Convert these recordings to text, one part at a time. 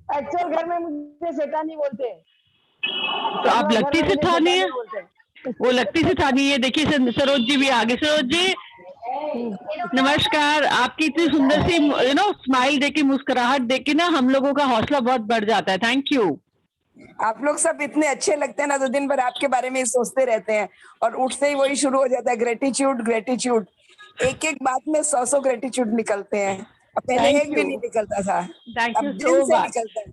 Actual घर में मुझे शैतानी बोलते हैं। तो आप लगती से ठानी है, वो लगती से ठानी है। देखिए सरोज जी भी आगे। सरोज जी नमस्कार। आपकी इतनी सुंदर सी स्माइल देके, मुस्कुराहट देके ना हम लोगों का हौसला बहुत बढ़ जाता है। Thank you. आप लोग सब इतने अच्छे लगते हैं ना, तो दिन भर आपके बारे में ही सोचते रहते हैं और उठते ही वही शुरू हो जाता है, ग्रेटिट्यूड ग्रेटिट्यूड। एक एक बात में 100 ग्रेटिट्यूड निकलते हैं। पहले एक भी नहीं निकलता था, अब दिल से निकलता है।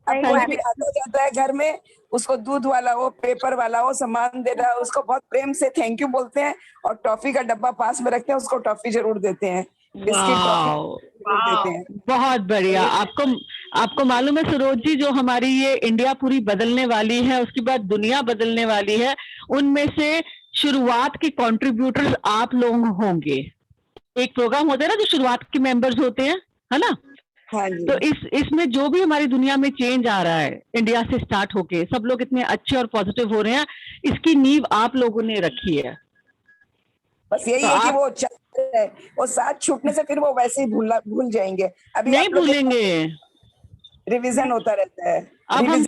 अब कोई भी आता जाता है घर में, उसको दूध वाला हो, पेपर वाला हो, सामान दे रहा है, उसको बहुत प्रेम से थैंक यू बोलते हैं और टॉफी का डब्बा पास में रखते हैं, उसको टॉफी जरूर देते हैं, बिस्किट टॉफी देते हैं। बहुत बढ़िया। आपको मालूम है सरोज जी, जो हमारी ये इंडिया पूरी बदलने वाली है, उसके बाद दुनिया बदलने वाली है, उनमें से शुरुआत के कंट्रीब्यूटर्स आप लोग होंगे। एक प्रोग्राम होता है ना जो शुरुआत के मेंबर्स होते हैं, है ना? हाँ जी। तो इसमें जो भी हमारी दुनिया में चेंज आ रहा है, इंडिया से स्टार्ट होके सब लोग इतने अच्छे और पॉजिटिव हो रहे हैं, इसकी नींव आप लोगों ने रखी है। बस यही है कि वो चाहते हैं, वो साथ छूटने से फिर वो वैसे ही भूल जाएंगे। अभी नहीं भूलेंगे, रिवीजन होता रहता है। अब हम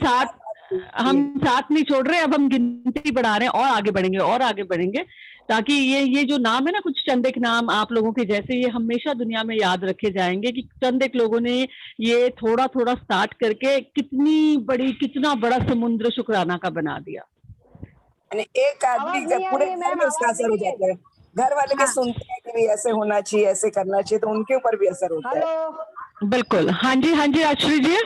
साथ नहीं छोड़ रहे, अब हम गिनती बढ़ा रहे हैं और आगे बढ़ेंगे और आगे बढ़ेंगे, ताकि ये जो नाम है ना, कुछ चंद एक नाम आप लोगों के जैसे, ये हमेशा दुनिया में याद रखे जाएंगे कि चंद एक लोगों ने ये थोड़ा थोड़ा स्टार्ट करके कितना बड़ा समुद्र शुक्राना का बना दिया। एक आदमी का पूरे घर में उसका असर हो जाता है। घर वाले भी सुनते हैं कि भी ऐसे होना चाहिए, ऐसे करना चाहिए, तो उनके ऊपर भी असर होता है। बिल्कुल। हाँ जी राजश्री जी,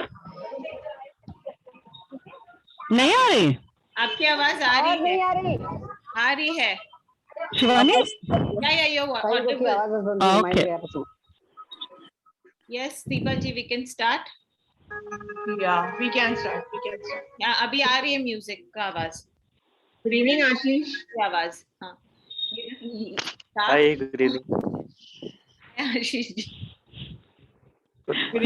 नहीं आ रही? आपकी आवाज आ रही है? नहीं आ रही। आ रही है Shivani? Okay. Yes Deepa ji, we can start. We can start. अभी आ रही है म्यूजिक का आवाज। गुड इवनिंग आशीष की आवाज। हाँ hi, good evening Ashish ji. Good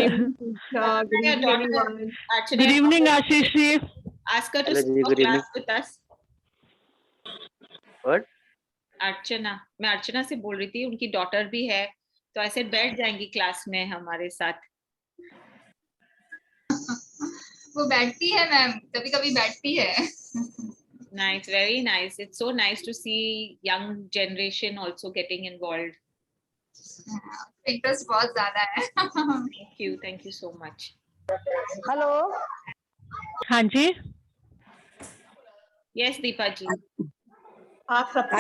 evening Ashish ji. Ask her to sit for class with us. What? Archana, मैं अर्चना से बोल रही थी, उनकी डॉटर भी है, तो ऐसे बैठ जाएंगी क्लास में हमारे साथ। वो बैठती है मैम, कभी कभी बैठती है। Nice, very nice. It's so nice to see young generation also getting involved. Interest बहुत ज्यादा है। Thank you so much. Hello. हाँ जी। Yes दीपा जी। आप सबको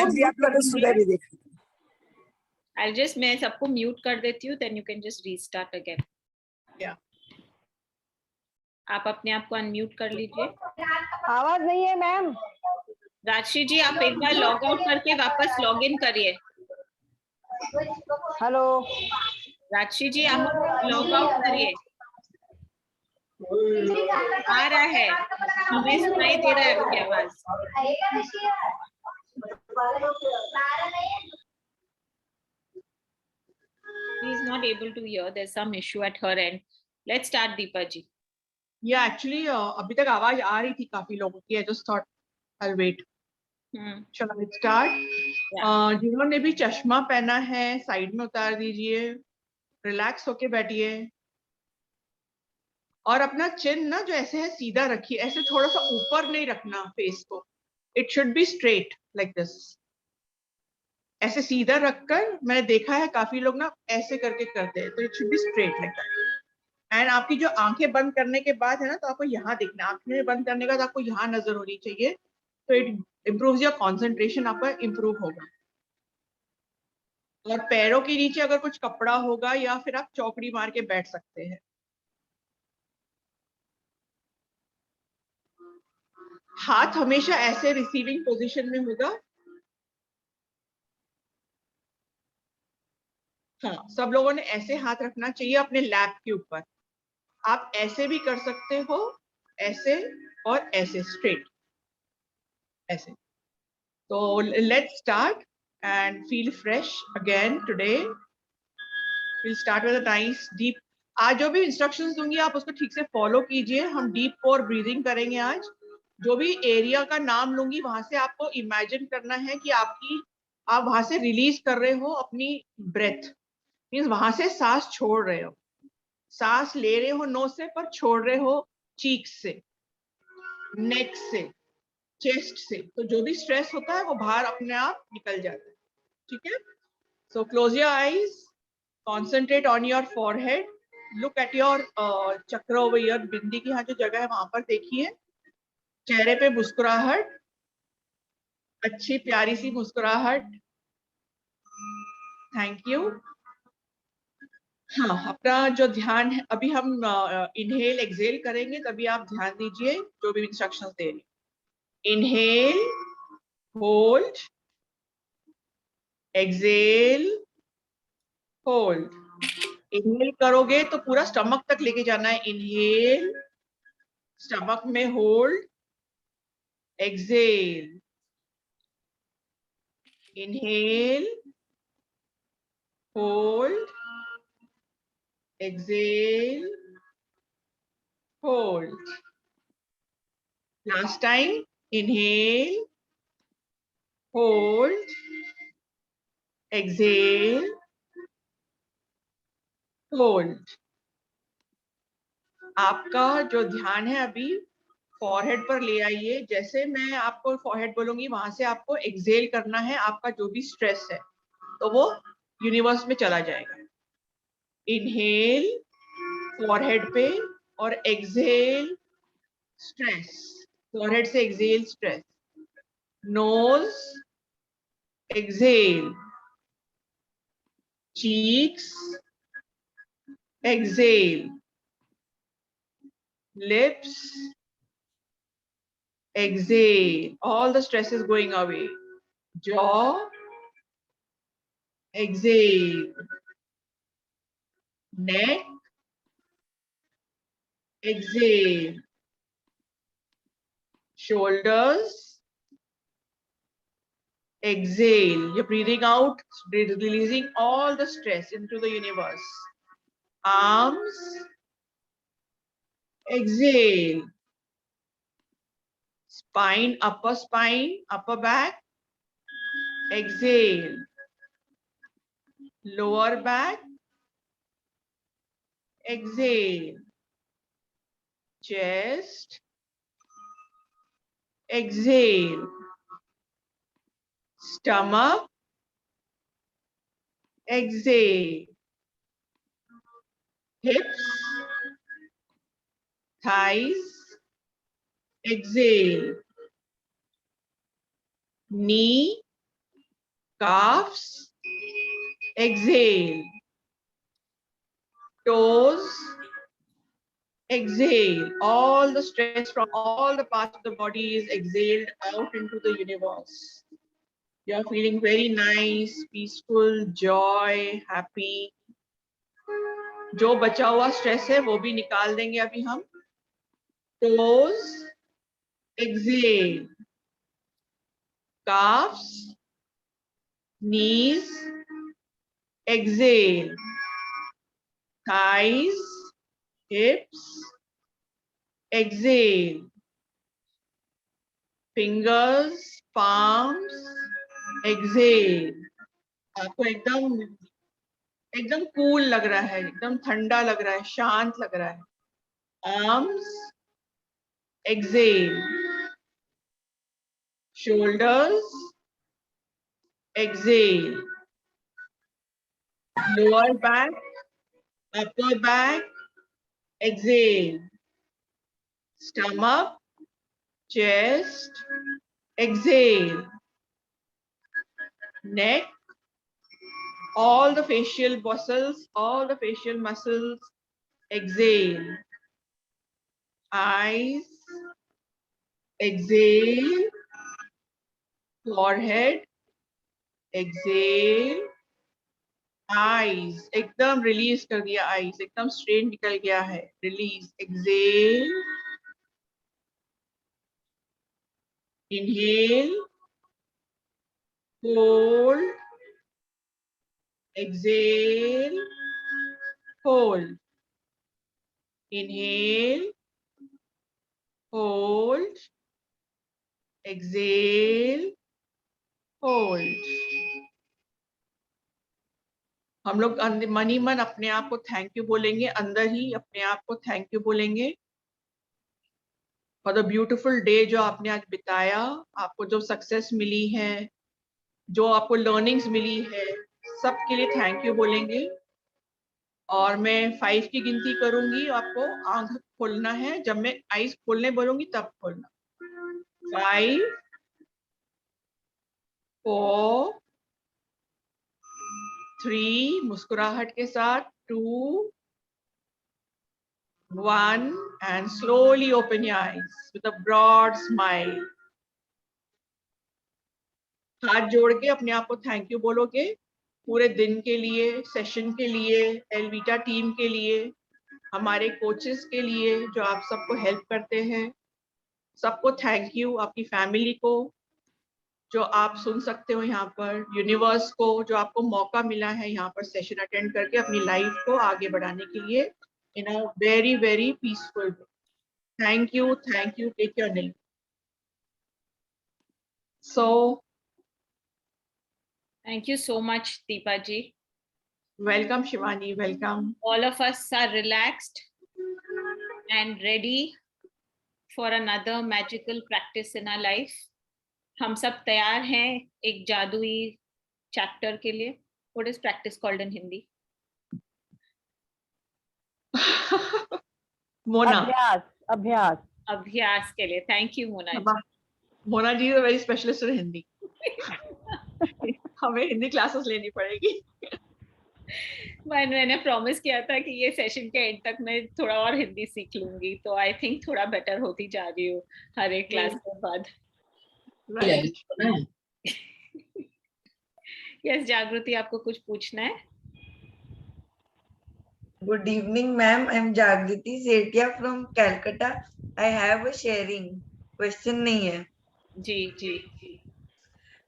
I'll just, मैं सबको म्यूट कर देती हूँ, then you can just restart again. Yeah. आप अपने आप को अनम्यूट कर लीजिए। आवाज नहीं है मैम। राजश्री जी, आप एक बार लॉग आउट करके वापस लॉग इन करिए। हेलो राजश्री जी, आप लॉग आउट करिए। आ रहा है, हमें सुनाई दे रहा है आपकी आवाज। She is not able to hear. There's some issue at her end. Let's start, Deepa ji. Yeah, actually, अभी तक आवाज आ रही थी काफी लोगों की। I just thought I'll wait. Shall I start? जिन्होंने भी चश्मा पहना है साइड में उतार दीजिए, रिलैक्स होके बैठिए और अपना चिन ना जो ऐसे है सीधा रखिए, ऐसे थोड़ा सा ऊपर नहीं रखना फेस को। It should be straight like this. ऐसे सीधा रखकर, मैंने देखा है काफी लोग ना ऐसे करके करते हैं, तो it should be straight like that. And आपकी जो आंखें बंद करने के बाद है ना, तो आपको यहाँ दिखना, आंखें बंद करने के बाद आपको यहाँ नजर होनी चाहिए, तो इट इम्प्रूव्स योर कॉन्सेंट्रेशन, आपका इम्प्रूव होगा। और पैरों के नीचे अगर कुछ कपड़ा होगा या फिर आप चौकड़ी मार के बैठ सकते हैं। हाथ हमेशा ऐसे रिसीविंग पोजीशन में होगा। हाँ, सब लोगों ने ऐसे हाथ रखना चाहिए अपने लैप के ऊपर। आप ऐसे भी कर सकते हो, ऐसे और ऐसे, स्ट्रेट ऐसे। तो let's start and feel fresh again today. Will start with a nice deep. आज जो भी इंस्ट्रक्शंस दूंगी आप उसको ठीक से फॉलो कीजिए। हम डीप कोर ब्रीदिंग करेंगे आज। जो भी एरिया का नाम लूंगी वहां से आपको इमेजिन करना है कि आप वहां से रिलीज कर रहे हो अपनी ब्रेथ, मीन्स वहां से सांस छोड़ रहे हो। सांस ले रहे हो नोज से पर छोड़ रहे हो चीक से, नेक से, चेस्ट से, तो जो भी स्ट्रेस होता है वो बाहर अपने आप निकल जाता है। ठीक है, so close your eyes, concentrate on your forehead, look at your चक्र ओवर योर, बिंदी की यहाँ जो जगह है वहां पर देखिए, चेहरे पे मुस्कुराहट, अच्छी प्यारी सी मुस्कुराहट। Thank you. हाँ, अपना जो ध्यान है, अभी हम इनहेल एक्सेल करेंगे, तभी आप ध्यान दीजिए जो भी इंस्ट्रक्शंस दे रही। Inhale, hold, exhale, hold. Inhale करोगे तो पूरा स्टमक तक लेके जाना है। इनहेल, स्टमक में hold, exhale, inhale, hold, exhale, hold. Last time, inhale, hold, exhale, hold. आपका जो ध्यान है अभी फॉरहेड पर ले आइए। जैसे मैं आपको फॉरहेड बोलूंगी वहां से आपको एक्सेल करना है। आपका जो भी स्ट्रेस है तो वो यूनिवर्स में चला जाएगा। इनहेल फॉरहेड पे और एक्सेल स्ट्रेस, फॉरहेड से exhale stress, nose, exhale, cheeks, exhale, lips, exhale, all the stress is going away, jaw, exhale, neck, exhale, shoulders, exhale, you're breathing out, releasing all the stress into the universe, arms, exhale, spine, upper back, exhale, lower back, exhale, chest, exhale, stomach, exhale, hips, thighs, exhale, knee, calves, exhale, toes, exhale. All the stress from all the parts of the body is exhaled out into the universe. You are feeling very nice, peaceful, joy, happy. जो बचा हुआ stress है वो भी निकाल देंगे अभी हम। Toes, exhale, calves, knees, exhale, thighs, hips, exhale, fingers, palms, exhale. आपको एकदम एकदम कूल लग रहा है, एकदम ठंडा लग रहा है, शांत लग रहा है। Arms, exhale, shoulders, exhale, lower back, upper back, exhale, stomach, chest, exhale, neck, all the facial muscles, exhale, eyes, exhale, forehead, exhale, eyes, एकदम रिलीज कर दिया, eyes एकदम स्ट्रेन निकल गया है, release, exhale, inhale, hold, exhale, hold, inhale, hold, exhale, hold. हम लोग मन ही मन अपने आप को थैंक यू बोलेंगे, अंदर ही अपने आप को थैंक यू बोलेंगे फॉर द ब्यूटीफुल डे जो आपने आज बिताया, आपको जो सक्सेस मिली है, जो आपको लर्निंग्स मिली है, सबके लिए थैंक यू बोलेंगे। और मैं 5 की गिनती करूंगी, आपको आंख खोलना है, जब मैं आईज खोलने बोलूंगी तब खोलना। 5 4 3 मुस्कुराहट के साथ, 2 1 and slowly open your eyes with a broad smile। हाथ जोड़ के अपने आप को थैंक यू बोलोगे पूरे दिन के लिए, सेशन के लिए, एलवीटा टीम के लिए, हमारे कोचेस के लिए जो आप सबको हेल्प करते हैं, सबको थैंक यू। आपकी फैमिली को जो आप सुन सकते हो यहाँ पर, यूनिवर्स को जो आपको मौका मिला है यहाँ पर सेशन अटेंड करके अपनी लाइफ को आगे बढ़ाने के लिए in a very very peaceful way. Thank you, take your name. So Thank you so much, Deepa ji. Welcome Shivani, welcome. All of us are relaxed and ready for another magical practice in our life. हम सब तैयार हैं एक जादुई chapter के लिए। What is practice called in Hindi? Mona. अभ्यास अभ्यास के लिए। Thank you, Mona ji. Mona ji very specialist in Hindi. हमें हिंदी क्लासेस लेनी पड़ेगी। मैंने प्रॉमिस किया था कि ये सेशन के एंड तक मैं थोड़ा और हिंदी सीख लूंगी, तो आई थिंक थोड़ा बेटर होती जा रही हूँ हर एक क्लास के बाद। यस जागृति, आपको कुछ पूछना है? Good evening, ma'am. I'm Jagriti Setia from Calcutta. I have a sharing question नहीं है। जी।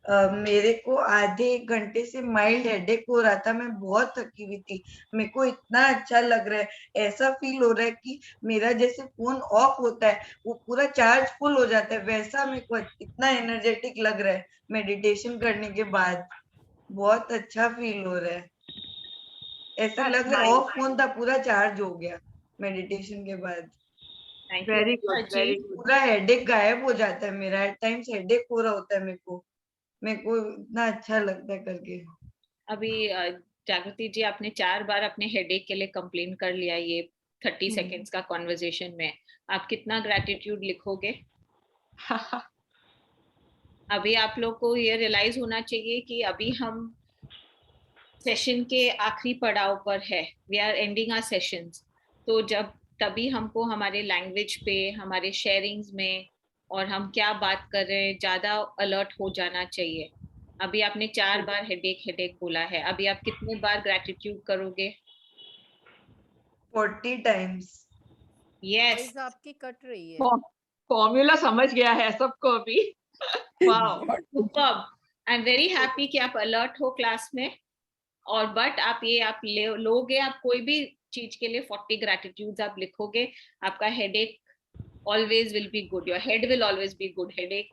मेरे को आधे एक घंटे से माइल्ड हेडेक हो रहा था, मैं बहुत थकी हुई थी। मेरे को इतना अच्छा लग रहा है, ऐसा फील हो रहा है कि मेरा जैसे फोन ऑफ होता है वो पूरा चार्ज फुल हो जाता है, वैसा मेरे को इतना एनर्जेटिक लग रहा है मेडिटेशन करने के बाद। बहुत अच्छा फील हो रहा है, ऐसा लग रहा है ऑफ फोन था पूरा चार्ज हो गया मेडिटेशन के बाद। Very good, very good. पूरा हेडेक गायब हो जाता है मेरा। एट टाइम्स हेडेक हो रहा होता है मेरे को इतना अच्छा लगता है करके। अभी जागृति जी, आपने 4 बार अपने हेडेक के लिए कंप्लेन कर लिया ये 30 सेकेंड्स का कॉन्वर्जेशन में। आप कितना ग्रेटिट्यूड लिखोगे? अभी आप लोग को ये रियलाइज होना चाहिए कि अभी हम सेशन के आखिरी पड़ाव पर है। We are ending our sessions. तो जब तभी हमको हमारे लैंग्वेज पे, हमारे शेयरिंग्स में और हम क्या बात कर रहे हैं ज्यादा अलर्ट हो जाना चाहिए। अभी आपने 4 बार हेडेक बोला है, अभी आप कितने बार ग्रेटिट्यूड करोगे? 40 टाइम्स। यस, आपकी कट रही है। फॉर्मूला समझ गया है सबको अभी। Wow, superb. I am very happy कि आप अलर्ट हो क्लास में। और बट आप लोगे, आप कोई भी चीज के लिए 40 ग्रेटिट्यूड्स आप लिखोगे, आपका headache always will be good, your head will always be good, headache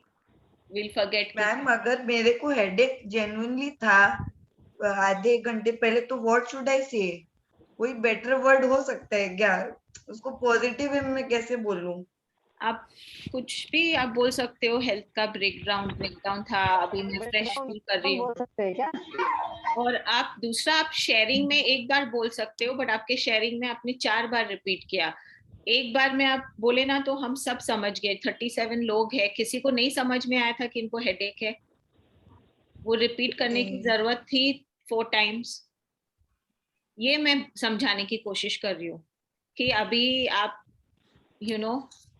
will forget। Ma'am अगर मेरे को हेडेक जेन्युइनली था आधे घंटे पहले, तो व्हाट शुड आई से? कोई बेटर वर्ड हो सकता है क्या? उसको पॉजिटिव वे में कैसे बोलूं? आप कुछ भी आप बोल सकते हो। हेल्थ का ब्रेकडाउन था, अभी मैं फ्रेश फील कर रही हूँ। बोल सकते हैं क्या? और आप दूसरा, आप शेयरिंग में एक बार बोल सकते हो, बट आपके शेयरिंग में आपने 4 बार रिपीट किया। एक बार में आप बोले ना तो हम सब समझ गए। 37 लोग हैं, किसी को नहीं समझ में आया था कि इनको हेडेक है। वो रिपीट करने की जरूरत थी 4 टाइम्स। ये मैं समझाने की कोशिश कर रही हूँ कि अभी आप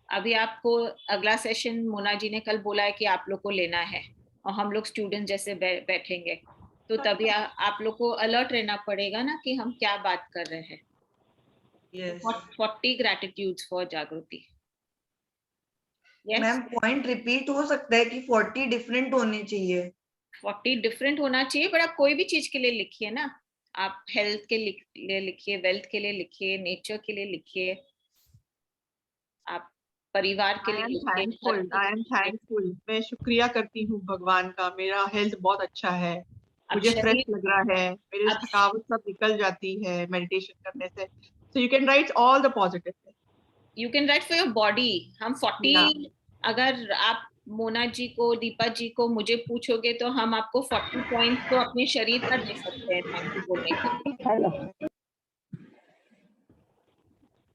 अभी आपको अगला सेशन मोना जी ने कल बोला है कि आप लोग को लेना है, और हम लोग स्टूडेंट जैसे बैठेंगे, तो तभी आप लोग को अलर्ट रहना पड़ेगा ना कि हम क्या बात कर रहे हैं। Yes. 40 gratitudes for जागृति। मैम पॉइंट रिपीट हो सकता है कि 40 डिफरेंट होने चाहिए? 40 डिफरेंट होना चाहिए, पर आप कोई भी चीज के लिए लिखिए ना। आप हेल्थ के लिए लिखिए, वेल्थ के लिए लिखिए, नेचर के लिए लिखिए, आप परिवार के लिए लिखिए। आई एम थैंकफुल। मैं शुक्रिया करती हूँ भगवान का, मेरा हेल्थ बहुत अच्छा है। अब मुझे फ्रेश शरीर लग रहा है, मेरी अब थकावट सब निकल जाती है मेडिटेशन करने से. So you can write all the positive things. You can write for your body. हम 40 Yeah. अगर आप मोना जी को, दीपा जी को, मुझे पूछोगे तो हम आपको 40 पॉइंट्स तो अपने शरीर का दे सकते हैं थैंक यू बोलने के लिए. हेलो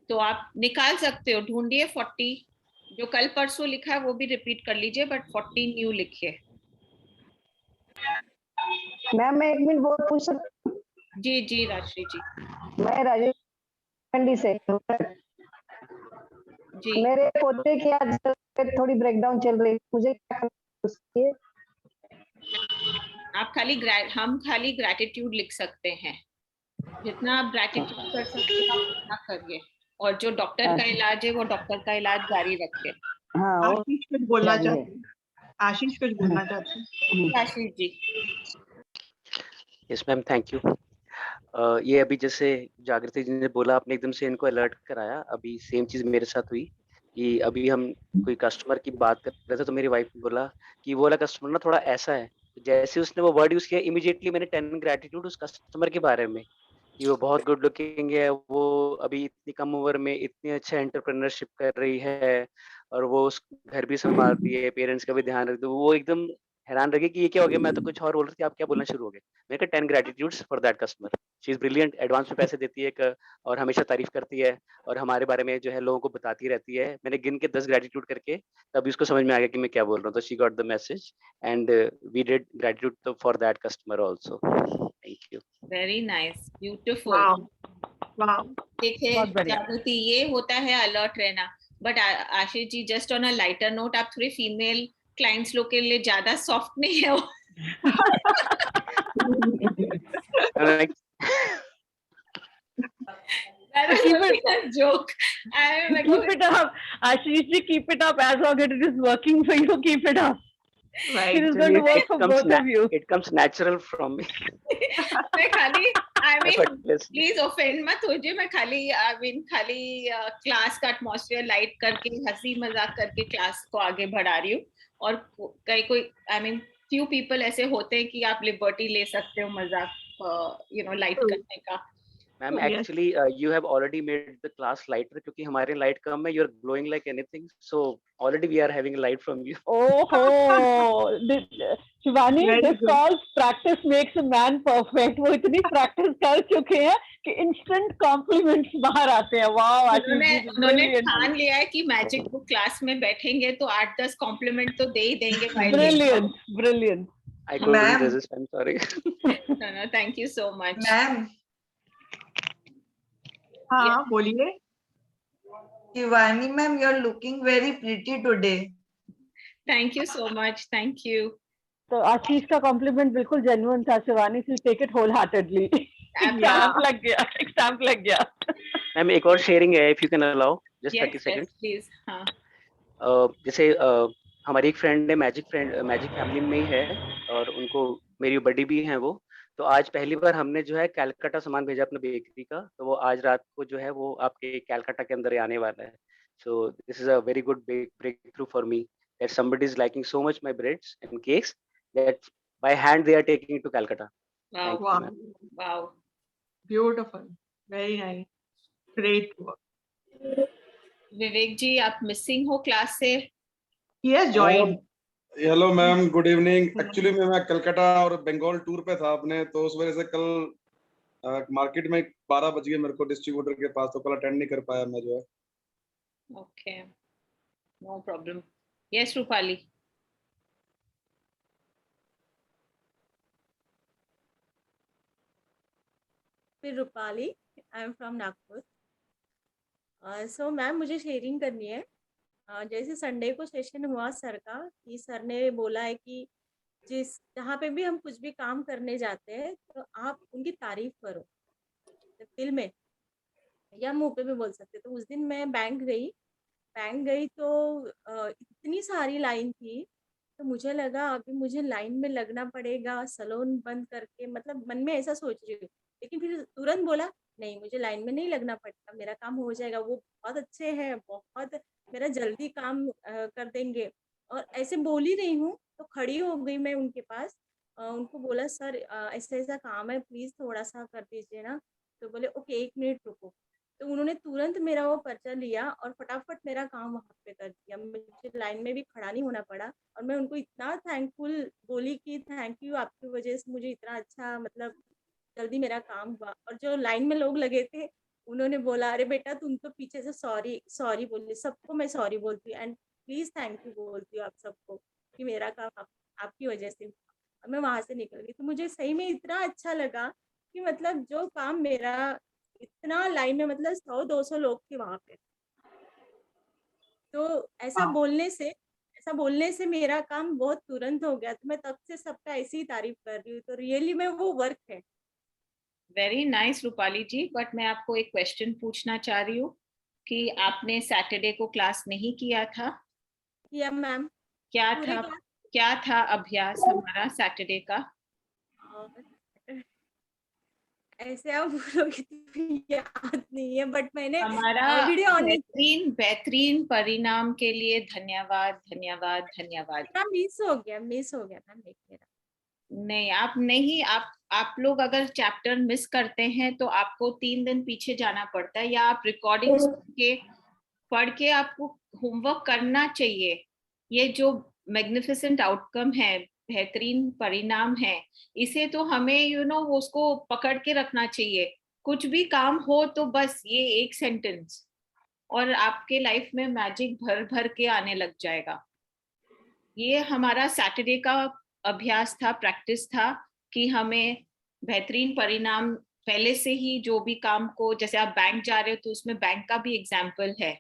तो आप निकाल सकते हो, ढूंढिए 40. जो कल परसों लिखा है वो भी रिपीट कर लीजिए, बट 40 न्यू लिखिए. मैम, मैं 1 मिनट वो पूछ सकती जी जी राजश्री जी. हूँ? मैं राजेश मंडी से जी मेरे पोते की आज थोड़ी ब्रेकडाउन चल रही है, मुझे क्या करना है उसके लिए? आप हम खाली ग्रैटिट्यूड लिख सकते हैं. जितना आप ग्रैटिट्यूड कर सकते हो आप उतना करिए, और जो डॉक्टर का इलाज है वो डॉक्टर का इलाज जारी रखें. हाँ वो आशीष कुछ बोलना जारी है। चाहते हैं. आशीष कुछ बोलना चाहते हैं. Ashish ji. Yes ma'am, thank you. ये अभी जैसे जागृति जी ने बोला, आपने एकदम से इनको अलर्ट कराया. अभी सेम चीज मेरे साथ हुई कि अभी हम कोई कस्टमर की बात कर रहे थे तो मेरी वाइफ ने बोला कि वो वाला कस्टमर ना थोड़ा ऐसा है. जैसे उसने वो वर्ड यूज किया, इमीडिएटली मैंने 10 ग्रेटिट्यूड उस कस्टमर के बारे में कि वो बहुत गुड लुकिंग है, वो अभी इतनी कम उम्र में इतनी अच्छा एंटरप्रेन्योरशिप कर रही है, और वो उस घर भी संभाल रही है, पेरेंट्स का भी ध्यान रखती है. वो एकदम हैरान रह गई कि ये क्या हो गया, मैं तो कुछ और बोल रही थी, आप क्या बोलना शुरू हो गए. मैंने कहा 10 gratitudes for that customer. She is brilliant, advance में पैसे देती है और हमेशा तारीफ करती है, और हमारे बारे में जो है लोगों को बताती रहती है. मैंने गिन के 10 ग्रेटिट्यूड करके तभी उसको समझ में आ गया कि मैं क्या बोल रहा हूँ. तो she got the message and we did gratitude for that customer also. Thank you. Very nice, beautiful. वाह वाह. देखिए बहुत बढ़िया. जागृति, ये होता है अलर्ट रहना. But Ashish ji, just on a lighter note, आप थोड़ी फीमेल क्लाइंट्स लोग के लिए ज्यादा सॉफ्ट नहीं है वो. Like, That was Keep only a joke. I'm like, Keep it up, Ashish ji. Keep it up. As long as it is working for you, keep it up. Right. It is going to work for both of you. it comes natural from me. मैं खाली, I mean, Effortlessly. Please offend मत हो जाए. मैं खाली, I mean खाली class का atmosphere light करके, हंसी मजाक करके क्लास को आगे बढ़ा रही हूँ. और कोई आई मीन फ्यू पीपल ऐसे होते हैं कि आप लिबर्टी ले सकते हो मजाक लाइट करने का. Ma'am, Yes. actually, you have already made the class lighter क्योंकि हमारे light कम है. You're glowing like anything. So already we are having light from you. Oh, Shivani, Very this good. calls practice makes a man perfect. वो इतनी practice कर चुके हैं कि instant compliments बाहर आते हैं. Wow, Ashish, उन्होंने ठान लिया है कि मैजिक बुक क्लास में बैठेंगे तो 8-10 कॉम्प्लीमेंट तो दे ही देंगे. brilliant, brilliant. I couldn't Ma'am. resist. I'm sorry. No, thank you so much. Ma'am, हाँ बोलिए. Shivani ma'am, you are looking very pretty today. Thank you so much. Thank you. तो आशीष का complement बिल्कुल जेन्युइन था. शिवानी से take it wholeheartedly. Exam लग गया, exam लग गया. Ma'am, एक और sharing है, if you can allow, just Yes, 30 seconds. yes, please. हाँ. जैसे हमारी एक फ्रेंड है, मैजिक फैमिली में ही है, और उनको मेरी बड़ी भी हैं वो. तो आज पहली बार हमने जो है कैलकाटा सामान भेजा अपने बेकरी का, तो वो आज रात को जो है वो आपके कैलकाटा के अंदर ही आने वाला है. So this is a very good breakthrough for me that somebody is liking so much my breads and cakes that by hand they are taking it to Calcutta. Wow. Thank you, Wow. ma'am. Wow. Beautiful. Very nice. Great work. विवेक जी, आप missing हो class से. He has joined. Hello ma'am, good evening. Actually मैं कलकत्ता और Bengal tour पे था अपने, तो उस वजह से कल मार्केट में 12 बज गए मेरे को डिस्ट्रीब्यूटर के पास, तो कल अटेंड नहीं कर पाया मैं जो है. Okay, no problem. Yes Rupali. Rupali, I am from Nagpur. So ma'am, मुझे शेयरिंग करनी है. जैसे संडे को सेशन हुआ सर का, कि सर ने बोला है कि जहाँ पे भी हम कुछ भी काम करने जाते हैं तो आप उनकी तारीफ करो, दिल में या मुंह पे भी बोल सकते. तो उस दिन मैं बैंक गई तो इतनी सारी लाइन थी, तो मुझे लगा अभी मुझे लाइन में लगना पड़ेगा, सैलून बंद करके, मतलब मन में ऐसा सोच रही हूँ. लेकिन फिर तुरंत बोला नहीं, मुझे लाइन में नहीं लगना पड़ेगा, मेरा काम हो जाएगा, वो बहुत अच्छे हैं, बहुत मेरा जल्दी काम कर देंगे. और ऐसे बोल ही रही हूँ तो खड़ी हो गई मैं उनके पास, उनको बोला सर ऐसा ऐसा काम है, प्लीज थोड़ा सा कर दीजिए ना। तो बोले ओके 1 मिनट रुको। तो उन्होंने तुरंत मेरा वो पर्चा लिया और फटाफट मेरा काम वहाँ पे कर दिया, मुझे लाइन में भी खड़ा नहीं होना पड़ा। और मैं उनको इतना थैंकफुल बोली कि थैंक यू, आपकी वजह से मुझे इतना अच्छा मतलब जल्दी मेरा काम हुआ। और जो लाइन में लोग लगे थे उन्होंने बोला अरे बेटा तुम तो पीछे से सॉरी सॉरी बोली, सबको मैं सॉरी बोलती हूँ एंड प्लीज थैंक यू बोलती हूँ आप सबको कि मेरा काम आपकी वजह से हुआ। और मैं वहां से निकल गई तो मुझे सही में इतना अच्छा लगा कि मतलब जो काम मेरा इतना लाइन में मतलब 100-200 लोग थे वहां पे। तो ऐसा बोलने से मेरा काम बहुत तुरंत हो गया। तो मैं तब से सबका ऐसी ही तारीफ कर रही हूँ। तो रियली में वो वर्क है। Very nice Rupali ji, but मैं आपको एक क्वेश्चन पूछना चाह रही हूँ कि आपने सैटरडे को क्लास नहीं किया था? किया मैम। क्या पूरे था क्लास क्या था अभ्यास हमारा सैटरडे का? ऐसे आप बोलोगे तो याद नहीं है, बट मैंने हमारा वीडियो ऑन नहीं बेहतरीन बेहतरीन परिणाम के लिए धन्यवाद धन्यवाद धन्यवाद। किया। मिस हो गया मैम एक मेरा। नहीं, आप नहीं, आप लोग अगर चैप्टर मिस करते हैं तो आपको 3 दिन पीछे जाना पड़ता है, या आप रिकॉर्डिंग्स के पढ़ के आपको होमवर्क करना चाहिए। ये जो मैग्निफिसेंट आउटकम है, बेहतरीन परिणाम है, इसे तो हमें उसको पकड़ के रखना चाहिए। कुछ भी काम हो तो बस ये एक सेंटेंस और आपके लाइफ में मैजिक भर भर के आने लग जाएगा। ये हमारा सैटरडे का अभ्यास था, प्रैक्टिस था कि हमें बेहतरीन परिणाम पहले से ही जो भी काम को, जैसे आप बैंक जा रहे हो तो उसमें बैंक का भी एग्जाम्पल है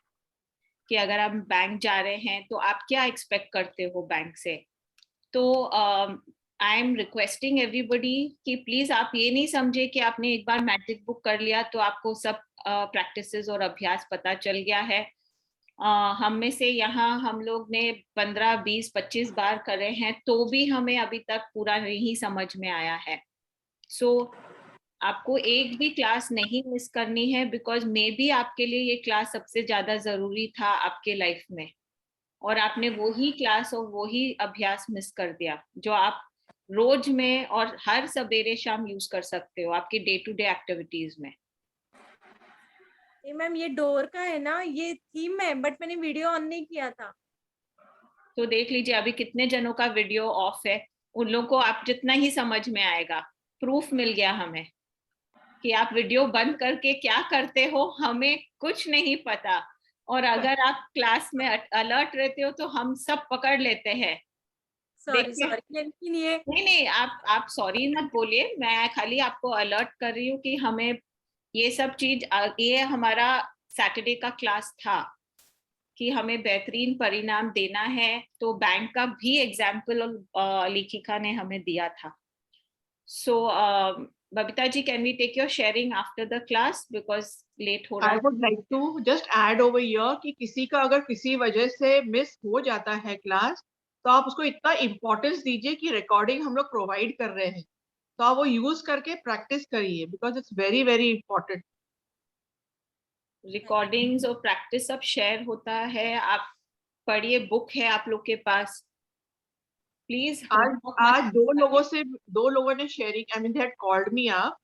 कि अगर आप बैंक जा रहे हैं तो आप क्या एक्सपेक्ट करते हो बैंक से। तो आई एम रिक्वेस्टिंग एवरीबडी कि प्लीज आप ये नहीं समझे कि आपने एक बार मैजिक बुक कर लिया तो आपको सब प्रैक्टिसेस और अभ्यास पता चल गया है। हम में से यहाँ हम लोग ने 15, 20, 25 बार करे हैं तो भी हमें अभी तक पूरा नहीं समझ में आया है। सो आपको एक भी क्लास नहीं मिस करनी है, बिकॉज मे बी आपके लिए ये क्लास सबसे ज्यादा जरूरी था आपके लाइफ में, और आपने वही क्लास और वही अभ्यास मिस कर दिया जो आप रोज में और हर सवेरे शाम यूज कर सकते हो आपकी डे टू डे एक्टिविटीज में। मैम ये डोर का है ना, ये थीम है, बट मैंने वीडियो ऑन नहीं किया था। तो देख लीजिए अभी कितने जनों का वीडियो ऑफ है, उन लोगों को आप जितना ही समझ में आएगा। प्रूफ मिल गया हमें कि आप वीडियो बंद करके क्या करते हो, हमें कुछ नहीं पता। और अगर आप क्लास में अलर्ट रहते हो तो हम सब पकड़ लेते हैं। सॉरी लेकिन ये नहीं, आप सॉरी मत बोलिए, मैं खाली आपको अलर्ट कर रही हूँ कि हमें ये सब चीज, ये हमारा सैटरडे का क्लास था कि हमें बेहतरीन परिणाम देना है। तो बैंक का भी एग्जाम्पल लेखिका ने हमें दिया था। So Babita ji, can we take your sharing after the class because late हो रहा है। I would like to just add over here कि किसी का अगर किसी वजह से मिस हो जाता है क्लास, तो आप उसको इतना इम्पोर्टेंस दीजिए कि रिकॉर्डिंग हम लोग प्रोवाइड कर रहे हैं, तो आप वो यूज करके प्रैक्टिस करिए, because it's very very important. Recordings और प्रैक्टिस सब शेयर होता है। आप पढ़िए, बुक है आप लोग के पास, प्लीज। आज दो लोगों ने sharing, I mean they had called me up,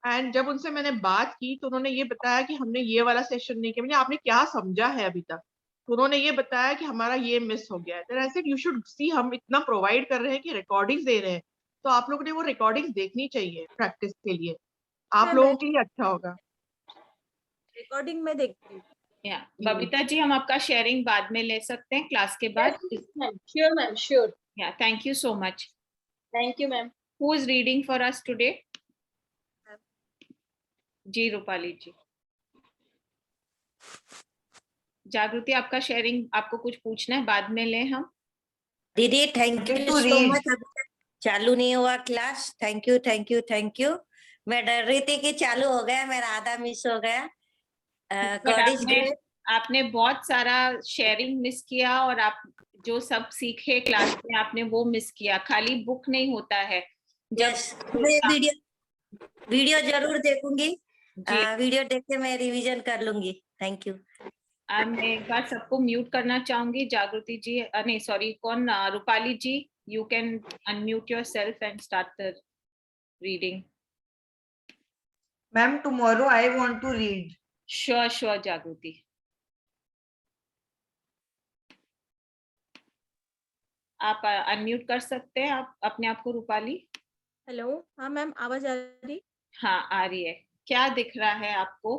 and जब उनसे मैंने बात की तो उन्होंने ये बताया कि हमने ये वाला सेशन नहीं किया। मैंने आपने क्या समझा है अभी तक? तो उन्होंने ये बताया कि हमारा ये मिस हो गया है। Then I said you should see, हम इतना प्रोवाइड कर रहे हैं कि रिकॉर्डिंग्स दे रहे हैं, तो आप लोगों ने वो रिकॉर्डिंग्स देखनी चाहिए प्रैक्टिस के लिए, आप लोगों के लिए अच्छा होगा। रिकॉर्डिंग में देखती हूँ। या बबीता जी, हम आपका शेयरिंग बाद में ले सकते हैं क्लास के बाद? Sure ma'am, sure. Yeah thank you so much. Thank you ma'am. Who is reading for us today? जी रूपाली जी। जागृति, आपका शेयरिंग, आपको कुछ पूछना है? बाद में ले हम। दीदी थैंक यू सो मच। अभी तक चालू नहीं हुआ class, thank you thank you thank you. मैं डर रही थी कि चालू हो गया, मेरा आधा मिस हो गया। आपने बहुत सारा शेयरिंग मिस किया और आप जो सब सीखे क्लास में आपने वो मिस किया। खाली बुक नहीं होता है। मैं वीडियो जरूर देखूंगी, वीडियो देख के मैं रिवीजन कर लूंगी। Thank you. मैं एक बार सबको म्यूट करना चाहूंगी। जागृति जी, नहीं सॉरी, कौन, रूपाली जी You can unmute yourself and start the reading. Ma'am, tomorrow I want to read. Sure, Jagruti. आप अनम्यूट कर सकते हैं आप अपने आप को, रूपाली? हेलो, हाँ मैम, आवाज आ रही? हाँ, आ रही है। क्या दिख रहा है आपको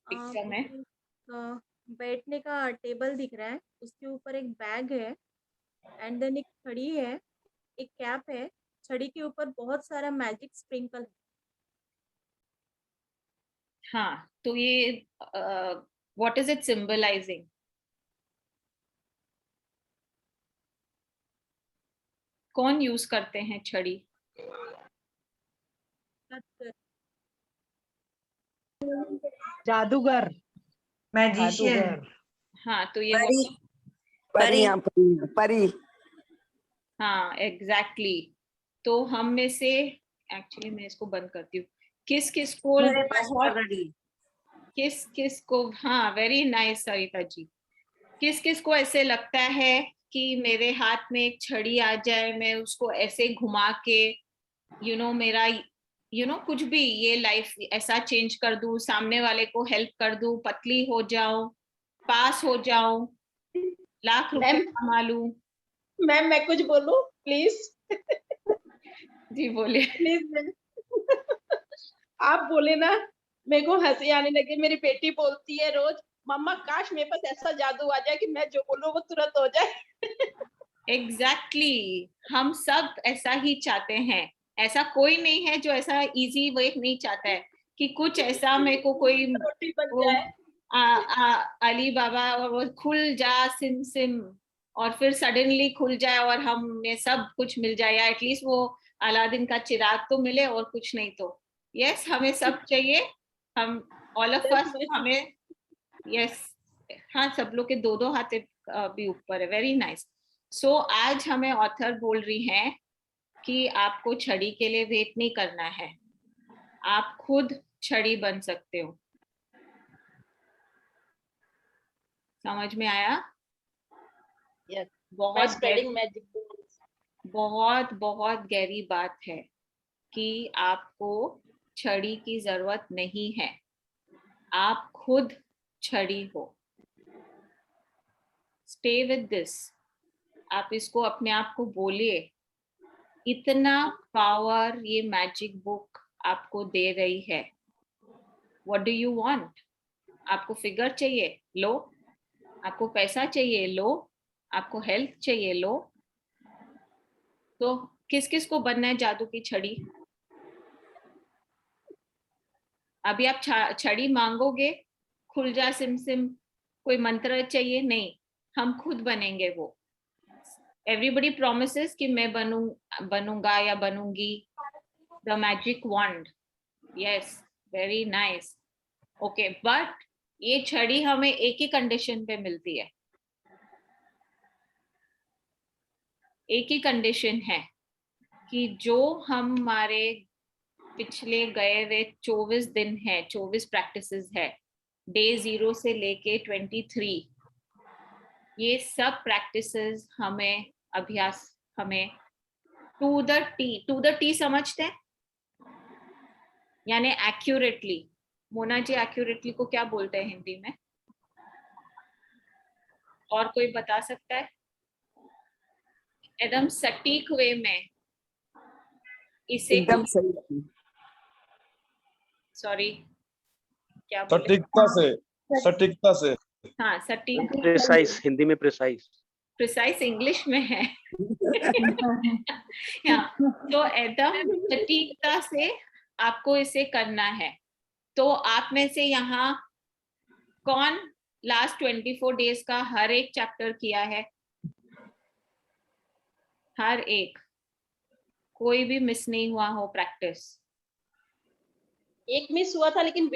पिक्चर में? बैठने का टेबल दिख रहा है, उसके ऊपर एक बैग है, एंड देन एक छड़ी है, एक कैप है, छड़ी के ऊपर बहुत सारा मैजिक स्प्रिंकल है। हाँ, तो ये व्हाट इज इट सिंबलाइजिंग? कौन यूज करते हैं छड़ी? जादूगर, मैजिशियन। हाँ, तो ये परी। हाँ, एग्जैक्टली। तो हम में से, एक्चुअली मैं इसको बंद करती हूँ, किस किस को, हाँ, वेरी नाइस सरिता जी, किस किस को ऐसे लगता है कि मेरे हाथ में एक छड़ी आ जाए, मैं उसको ऐसे घुमा के मेरा कुछ भी ये लाइफ ऐसा चेंज कर दूं, सामने वाले को हेल्प कर दूं, पतली हो जाऊं, पास हो जाऊं, लाख रुपए कमा लूं। मैम, मैं कुछ बोलूं प्लीज? जी बोलिए। प्लीज आप बोले ना, मेरे को हंसी आने लगी। मेरी बेटी बोलती है रोज, मम्मा काश मेरे पास ऐसा जादू आ जाए कि मैं जो बोलूं वो तुरंत हो जाए। एग्जैक्टली, हम सब ऐसा ही चाहते हैं। ऐसा कोई नहीं है जो ऐसा इजी वे नहीं चाहता है कि कुछ ऐसा मेरे को कोई अली बाबा और वो खुल जा सिम सिम, और फिर सडनली खुल जाए और हमें सब कुछ मिल जाए, या एटलीस्ट वो अलादीन का चिराग तो मिले और कुछ नहीं तो। यस, हमें सब चाहिए, हम ऑल ऑफ अस, हमें यस, हाँ, सब लोग के दो दो हाथ भी ऊपर है। Very nice. सो आज हमें ऑथर बोल रही हैं कि आपको छड़ी के लिए वेट नहीं करना है, आप खुद छड़ी बन सकते हो। समझ में आया? Yes. बहुत बहुत गहरी बात है कि आपको छड़ी की जरूरत नहीं है, आप खुद छड़ी हो। स्टे विद दिस, आप इसको अपने आप को बोलिए। इतना पावर ये मैजिक बुक आपको दे रही है। What do you want? आपको फिगर चाहिए, लो। आपको पैसा चाहिए, लो। आपको हेल्थ चाहिए, लो। तो किस किस को बनना है जादू की छड़ी? अभी आप छड़ी मांगोगे, खुल जा सिम सिम, कोई मंत्र चाहिए? नहीं, हम खुद बनेंगे वो। एवरीबडी प्रोमिसेस कि मैं बनूंगा या बनूंगी the magic wand. Yes, very nice. Okay, but ये छड़ी हमें एक ही कंडीशन पे मिलती है। एक ही कंडीशन है कि जो हमारे पिछले गए हुए 24 दिन है, 24 प्रैक्टिसेस है, डे 0 से लेके 23, ये सब प्रैक्टिसेस हमें, अभ्यास हमें टू द टी समझते हैं, यानी एक्यूरेटली। मोना जी, एक्यूरेटली को क्या बोलते हैं हिंदी में? और कोई बता सकता है? एकदम सटीक वे में इसे, एकदम सही। सॉरी, क्या सटीकता से। हाँ, सटीक, प्रिसाइज, हिंदी में प्रिसाइज। प्रिसाइज इंग्लिश में है। तो एकदम सटीकता से आपको इसे करना है। तो आप में से यहाँ कौन लास्ट 24 डेज का हर एक चैप्टर किया है? हर एक, कोई भी मिस नहीं हुआ हो प्रैक्टिस? एक मिस हुआ था, लेकिन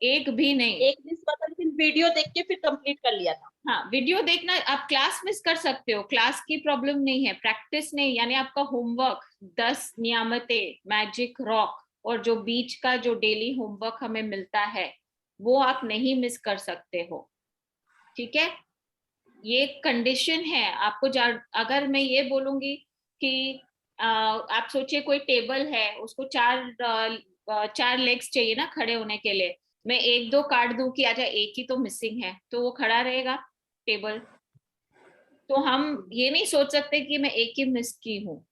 एक भी नहीं। एक मिस हुआ था, लेकिन वीडियो देख के फिर कंप्लीट कर लिया था। हाँ, वीडियो देखना, आप क्लास मिस कर सकते हो, क्लास की प्रॉब्लम नहीं है, प्रैक्टिस नहीं। यानी आपका होमवर्क 10 नियामतें, मैजिक रॉक और जो बीच का जो डेली होमवर्क हमें मिलता है, वो आप नहीं मिस कर सकते हो। ठीक है? ये कंडीशन है आपको। अगर मैं ये बोलूंगी कि आप सोचिए कोई टेबल है, उसको चार लेग्स चाहिए ना खड़े होने के लिए, मैं 1-2 काट दूं कि अच्छा एक ही तो मिसिंग है, तो वो खड़ा रहेगा टेबल? तो हम ये नहीं सोच सकते कि मैं एक ही मिस की हूँ।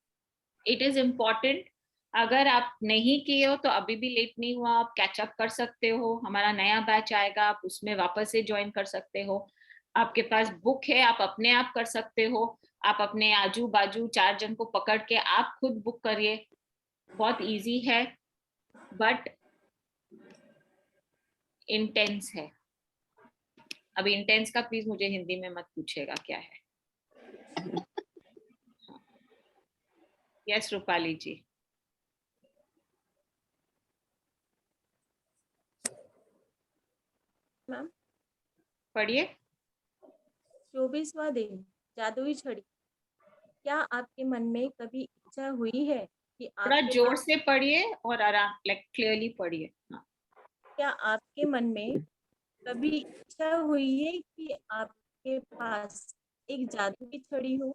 It is important. अगर आप नहीं किए हो तो अभी भी लेट नहीं हुआ, आप कैचअप कर सकते हो। हमारा नया बैच आएगा, आप उसमें वापस से ज्वाइन कर सकते हो। आपके पास बुक है, आप अपने आप कर सकते हो। आप अपने आजू बाजू 4 जन को पकड़ के आप खुद बुक करिए, बहुत इजी है, बट इंटेंस है। अब इंटेंस का प्लीज मुझे हिंदी में मत पूछेगा क्या है। यस रूपाली जी। मैम पढ़िए। 24वां दिन, जादुई छड़ी। क्या आपके मन में कभी इच्छा हुई है कि थोड़ा आपके जोर पास से पढ़िए और आराम, लाइक क्लियरली पढ़िए। हाँ। क्या आपके मन में कभी इच्छा हुई है कि आपके पास एक जादू की छड़ी हो,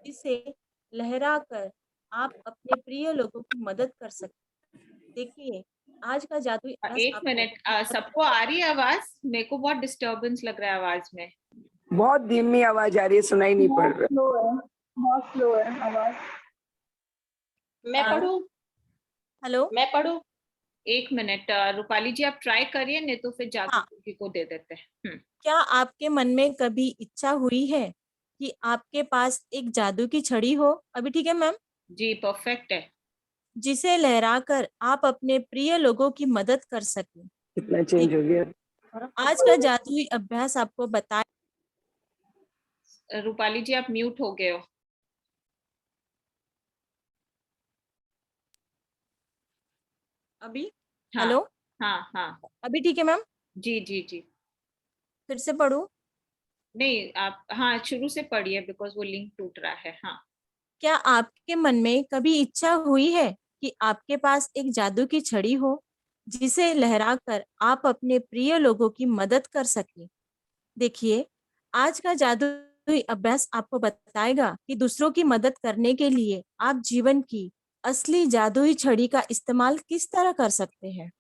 जिसे लहराकर आप अपने प्रिय लोगों की मदद कर सकें? देखिए, आज का जादुई अभ्यास एक आपको मिनट, सबको आ रही है आवाज? मेरे को बहुत डिस्टरबेंस लग रहा है आवाज में। बहुत धीमी आवाज आ रही है, सुनाई नहीं पड़ रहा। बहुत स्लो है आवाज। मैं पढ़ूं? हेलो, मैं पढ़ूं? एक मिनट, रूपाली जी आप ट्राई करिए, नहीं तो फिर हाँ। जागृति को दे देते हैं। क्या आपके मन में कभी इच्छा हुई है कि आपके पास एक जादू की छड़ी हो? अभी ठीक है मैम? जी परफेक्ट है। जिसे लहराकर आप अपने प्रिय लोगों की मदद कर सकें। कितना चेंज हो गया। आज का जादुई अभ्यास आपको बताए। रूपाली जी आप म्यूट हो गए हो। अभी हाँ हेलो, हाँ हाँ। अभी ठीक है मैम? जी जी जी। फिर से पढ़ूं? नहीं आप हाँ शुरू से पढ़िए, बिकॉज वो लिंक टूट रहा है। हाँ। क्या आपके मन में कभी इच्छा हुई है कि आपके पास एक जादू की छड़ी हो, जिसे लहराकर आप अपने प्रिय लोगों की मदद कर सकें? देखिए, आज का जादुई अभ्यास आपको बताएगा कि दूसरों की मदद करने के लिए आप जीवन की असली जादुई छड़ी का इस्तेमाल किस तरह कर सकते हैं।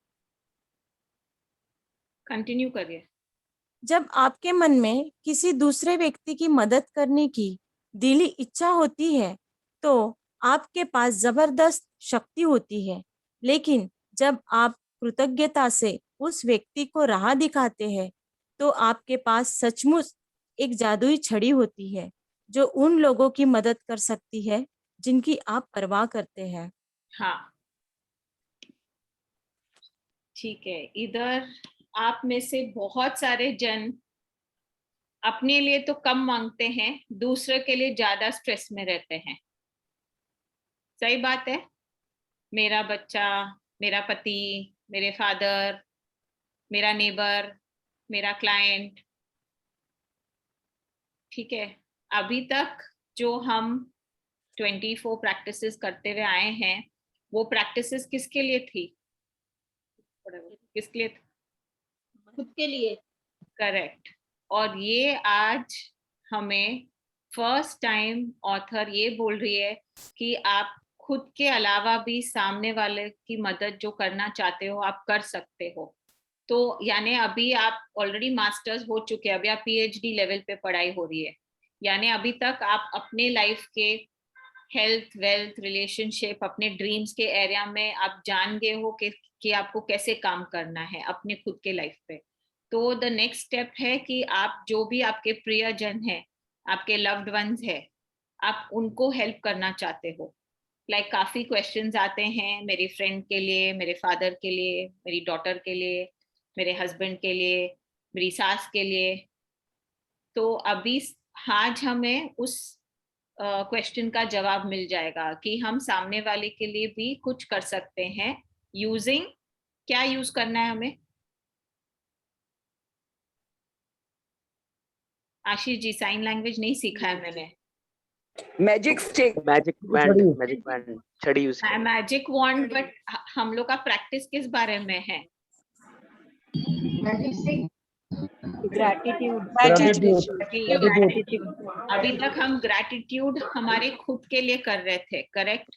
कंटिन्यू करिए। जब आपके मन में किसी दूसरे व्यक्ति की मदद करने की दिली इच्छा होती है, तो आपके पास जबरदस्त शक्ति होती है। लेकिन जब आप कृतज्ञता से उस व्यक्ति को राह दिखाते हैं, तो आपके पास सचमुच एक जादुई छड़ी होती है, जो उन लोगों की मदद कर सकती है जिनकी आप परवाह करते हैं। हाँ ठीक है। इधर आप में से बहुत सारे जन अपने लिए तो कम मांगते हैं, दूसरे के लिए ज्यादा स्ट्रेस में रहते हैं। सही बात है। मेरा बच्चा, मेरा पति, मेरे फादर, मेरा नेबर, मेरा क्लाइंट। ठीक है। अभी तक जो हम 24 प्रैक्टिसेस करते हुए आए हैं, वो प्रैक्टिसेस किसके लिए थी? किसके लिए? खुद के लिए। करेक्ट। और ये आज हमें फर्स्ट टाइम ऑथर ये बोल रही है कि आप खुद के अलावा भी सामने वाले की मदद जो करना चाहते हो आप कर सकते हो। तो यानी अभी आप ऑलरेडी मास्टर्स हो चुके हैं, अभी आप पीएचडी लेवल पे पढ़ाई हो रही है। यानी अभी तक आप अपने लाइफ के हेल्थ, वेल्थ, रिलेशनशिप, अपने ड्रीम्स के एरिया में आप जान गए हो कि आपको कैसे काम करना है अपने खुद के लाइफ पे। तो द नेक्स्ट स्टेप है कि आप जो भी आपके प्रियजन है, आपके लव्ड वंस है, आप उनको हेल्प करना चाहते हो। लाइक काफी क्वेश्चंस आते हैं मेरी फ्रेंड के लिए, मेरे फादर के लिए, मेरी डॉटर के लिए, मेरे हस्बैंड के लिए, मेरी सास के लिए। तो अभी आज हमें उस क्वेश्चन का जवाब मिल जाएगा कि हम सामने वाले के लिए भी कुछ कर सकते हैं यूजिंग, क्या यूज करना है हमें? आशीष जी, साइन लैंग्वेज नहीं सीखा है मैंने। Magic stick, magic wand, magic wand छड़ी यूज करना। मैजिक वॉन्ड, बट हम लोग का प्रैक्टिस किस बारे में है? Magic stick. Gratitude. अभी तक हम ग्रैटिट्यूड हमारे खुद के लिए कर रहे थे, करेक्ट?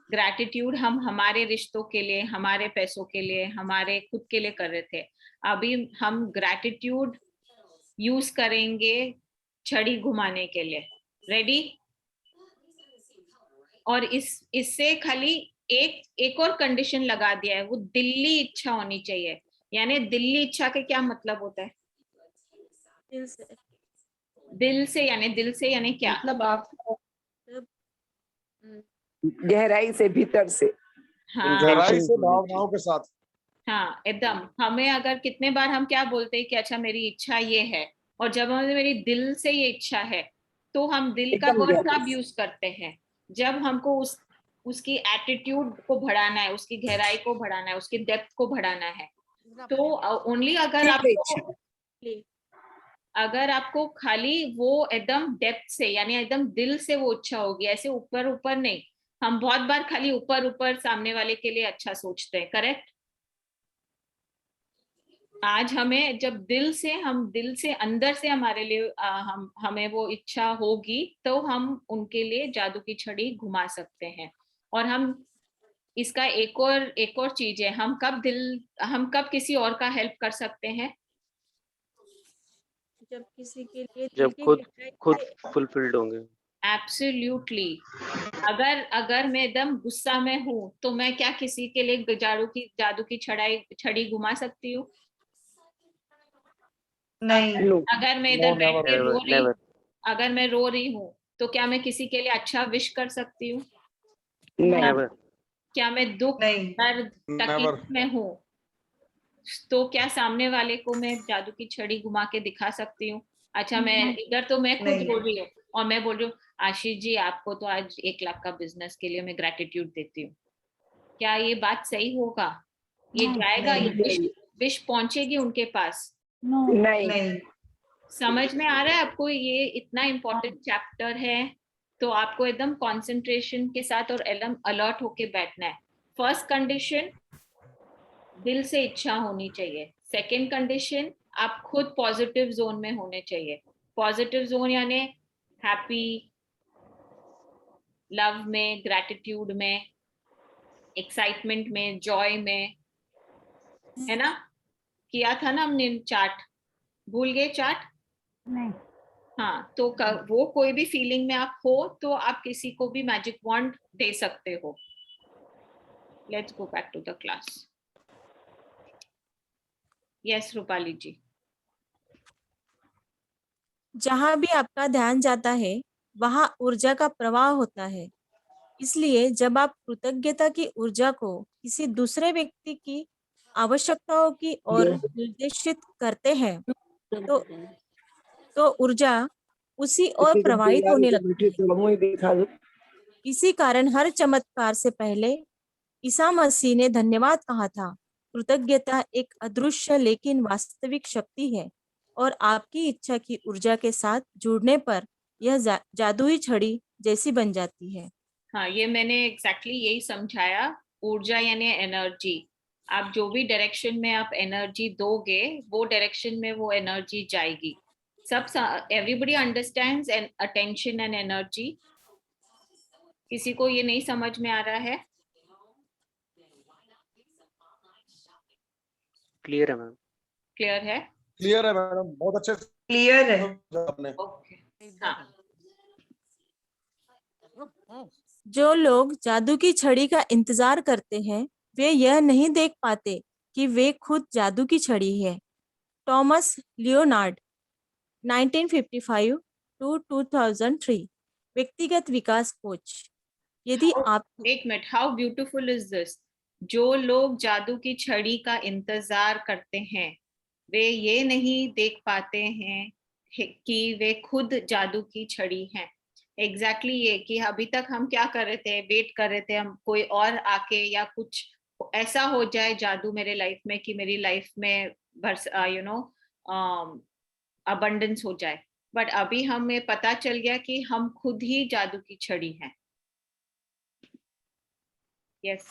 ग्रैटिट्यूड हम हमारे रिश्तों के लिए, हमारे पैसों के लिए, हमारे खुद के लिए कर रहे थे। अभी हम ग्रैटिट्यूड यूज करेंगे छड़ी घुमाने के लिए। रेडी? और इससे खाली एक और कंडीशन लगा दिया है, वो दिल्ली इच्छा होनी चाहिए। यानी दिल्ली इच्छा के क्या मतलब होता है? दिल से यानी क्या? मतलब आप गहराई से, भीतर से। हाँ, गहराई से, भावनाओं के साथ। हाँ, एकदम। हमें अगर कितने बार हम क्या बोलते हैं कि अच्छा मेरी इच्छा ये है, और जब हमें मेरी दिल से ये इच्छा है, तो हम दिल का एकदम वर्ड गहराई कब यूज करते हैं? जब हमको उसकी एटीट्यूड को बढ़ाना है, उसकी गहराई को बढ़ाना है, उसकी डेप्थ को बढ़ाना है। तो ओनली अगर आपको खाली वो एकदम डेप्थ से, यानी एकदम दिल से वो इच्छा होगी, ऐसे ऊपर ऊपर नहीं। हम बहुत बार खाली ऊपर ऊपर सामने वाले के लिए अच्छा सोचते हैं, करेक्ट? आज हमें जब दिल से अंदर से हमारे लिए हमें वो इच्छा होगी, तो हम उनके लिए जादू की छड़ी घुमा सकते हैं। और हम इसका एक और चीज है, हम कब किसी और का हेल्प कर सकते हैं? जब किसी के लिए जब खुद फुलफिल्ड होंगे। एब्सोल्युटली। अगर मैं एकदम गुस्सा में हूँ, तो मैं क्या किसी के लिए जादू की छड़ी घुमा सकती हूँ? नहीं। अगर मैं इधर बैठ के अगर मैं रो रही हूँ, तो क्या मैं किसी के लिए अच्छा विश कर सकती हूँ? नेवर। क्या मैं दुख, दर्द, तकलीफ में हूँ, तो क्या सामने वाले को मैं जादू की छड़ी घुमा के दिखा सकती हूँ? अच्छा, मैं इधर तो मैं खुद बोल रही हूँ, और मैं बोल रही हूँ आशीष जी, आपको तो आज 1 लाख का बिजनेस के लिए मैं ग्रेटिट्यूड देती हूँ। क्या ये बात सही होगा? ये जाएगा? ये विश पहुंचेगी उनके पास? नहीं। समझ में आ रहा है आपको? ये इतना इम्पोर्टेंट चैप्टर है, तो आपको एकदम कंसंट्रेशन के साथ और एकदम अलर्ट होके बैठना है। फर्स्ट कंडीशन, दिल से इच्छा होनी चाहिए। सेकंड कंडीशन, आप खुद पॉजिटिव जोन में होने चाहिए। पॉजिटिव जोन यानी हैप्पी, लव में, ग्रैटिट्यूड में, एक्साइटमेंट में, जॉय में, है ना? किया था ना हमने चार्ट, भूल गए चार्ट? नहीं। हाँ, तो वो कोई भी फीलिंग में आप हो, तो आप किसी को भी मैजिक वॉन्ड दे सकते हो। Let's go back to the class. Yes Rupali ji. जहां भी आपका ध्यान जाता है, वहां ऊर्जा का प्रवाह होता है। इसलिए जब आप कृतज्ञता की ऊर्जा को किसी दूसरे व्यक्ति की आवश्यकताओं की ओर निर्देशित करते हैं, तो ऊर्जा उसी ओर प्रवाहित होने लगती है। इसी कारण हर चमत्कार से पहले ईसा मसीह ने धन्यवाद कहा था। कृतज्ञता एक अदृश्य लेकिन वास्तविक शक्ति है, और आपकी इच्छा की ऊर्जा के साथ जुड़ने पर यह जादुई छड़ी जैसी बन जाती है। हाँ, ये मैंने एग्जैक्टली यही समझाया। ऊर्जा यानी एनर्जी। आप जो भी डायरेक्शन में आप एनर्जी दोगे, वो डायरेक्शन में वो एनर्जी जाएगी। Everybody understands and attention and energy. किसी को ये नहीं समझ में आ रहा है? क्लियर है मैम? क्लियर है? क्लियर है मैडम, बहुत अच्छे से क्लियर है आपने। ओके। हाँ, जो लोग जादू की छड़ी का इंतजार करते हैं, वे यह नहीं देख पाते कि वे खुद जादू की छड़ी है। टॉमस लियोनार्ड 1955 to 2003 व्यक्तिगत विकास कोच। यदि आप एक minute, how beautiful is this. जो लोग जादू की छड़ी का इंतजार करते हैं, वे ये नहीं देख पाते हैं कि वे खुद जादू की छड़ी हैं। एग्जैक्टली ये कि अभी तक हम क्या कर रहे थे, वेट कर रहे थे हम कोई और आके या कुछ ऐसा हो जाए जादू मेरे लाइफ में कि मेरी लाइफ में अबंडेंस हो जाए। बट अभी हमें पता चल गया कि हम खुद ही जादू की छड़ी हैं। यस।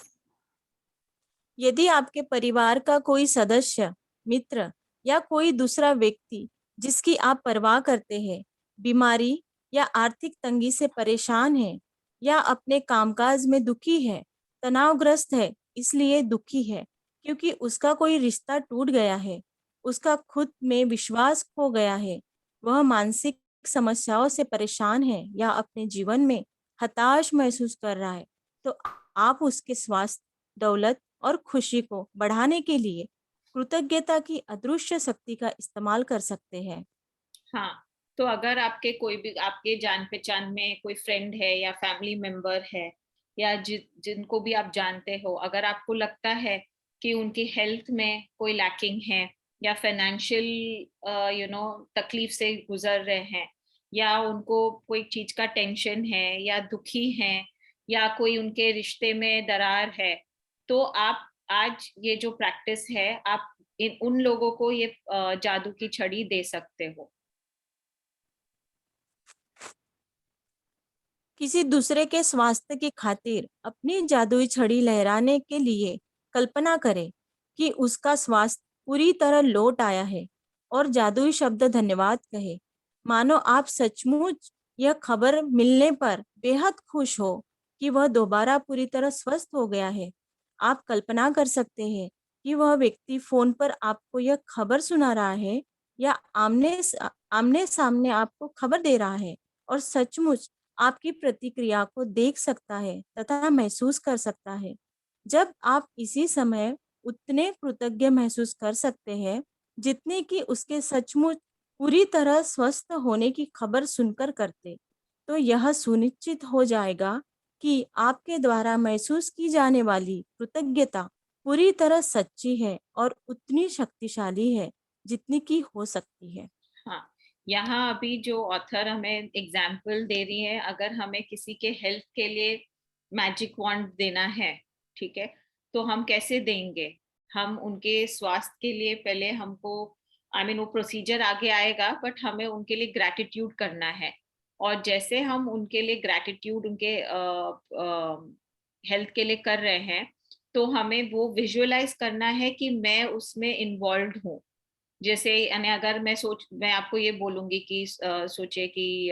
यदि आपके परिवार का कोई सदस्य, मित्र या कोई दूसरा व्यक्ति जिसकी आप परवाह करते हैं बीमारी या आर्थिक तंगी से परेशान है या अपने कामकाज में दुखी है, तनावग्रस्त है, इसलिए दुखी है क्योंकि उसका कोई रिश्ता टूट गया है, उसका खुद में विश्वास खो गया है, वह मानसिक समस्याओं से परेशान है या अपने जीवन में हताश महसूस कर रहा है, तो आप उसके स्वास्थ्य, दौलत और खुशी को बढ़ाने के लिए कृतज्ञता की अदृश्य शक्ति का इस्तेमाल कर सकते हैं। हाँ, तो अगर आपके कोई भी आपके जान पहचान में कोई फ्रेंड है या फैमिली मेंबर है या जिनको भी आप जानते हो, अगर आपको लगता है कि उनकी हेल्थ में कोई लैकिंग है या फाइनेंशियल तकलीफ से गुजर रहे हैं या उनको कोई चीज का टेंशन है या दुखी हैं या कोई उनके रिश्ते में दरार है, तो आप आज ये जो प्रैक्टिस है आप उन लोगों को ये जादू की छड़ी दे सकते हो। किसी दूसरे के स्वास्थ्य की खातिर अपनी जादुई छड़ी लहराने के लिए कल्पना करें कि उसका स्वास्थ्य पूरी तरह लौट आया है और जादुई शब्द धन्यवाद कहे, मानो आप सचमुच यह खबर मिलने पर बेहद खुश हो कि वह दोबारा पूरी तरह स्वस्थ हो गया है। आप कल्पना कर सकते हैं कि वह व्यक्ति फोन पर आपको यह खबर सुना रहा है या आमने सामने आपको खबर दे रहा है और सचमुच आपकी प्रतिक्रिया को देख सकता है तथा महसूस कर सकता है। जब आप इसी समय उतने कृतज्ञ महसूस कर सकते हैं जितने कि उसके सचमुच पूरी तरह स्वस्थ होने की खबर सुनकर करते, तो यह सुनिश्चित हो जाएगा कि आपके द्वारा महसूस की जाने वाली कृतज्ञता पूरी तरह सच्ची है और उतनी शक्तिशाली है जितनी की हो सकती है। हाँ, यहाँ अभी जो ऑथर हमें एग्जाम्पल दे रही है, अगर हमें किसी के हेल्थ के लिए मैजिक वॉन्ड देना है, ठीक है, तो हम कैसे देंगे? हम उनके स्वास्थ्य के लिए पहले हमको वो प्रोसीजर आगे आएगा, बट हमें उनके लिए ग्रैटिट्यूड करना है और जैसे हम उनके लिए ग्रैटिट्यूड उनके हेल्थ के लिए कर रहे हैं, तो हमें वो विजुअलाइज करना है कि मैं उसमें इन्वॉल्व हूँ। जैसे अगर मैं आपको ये बोलूंगी कि सोचे कि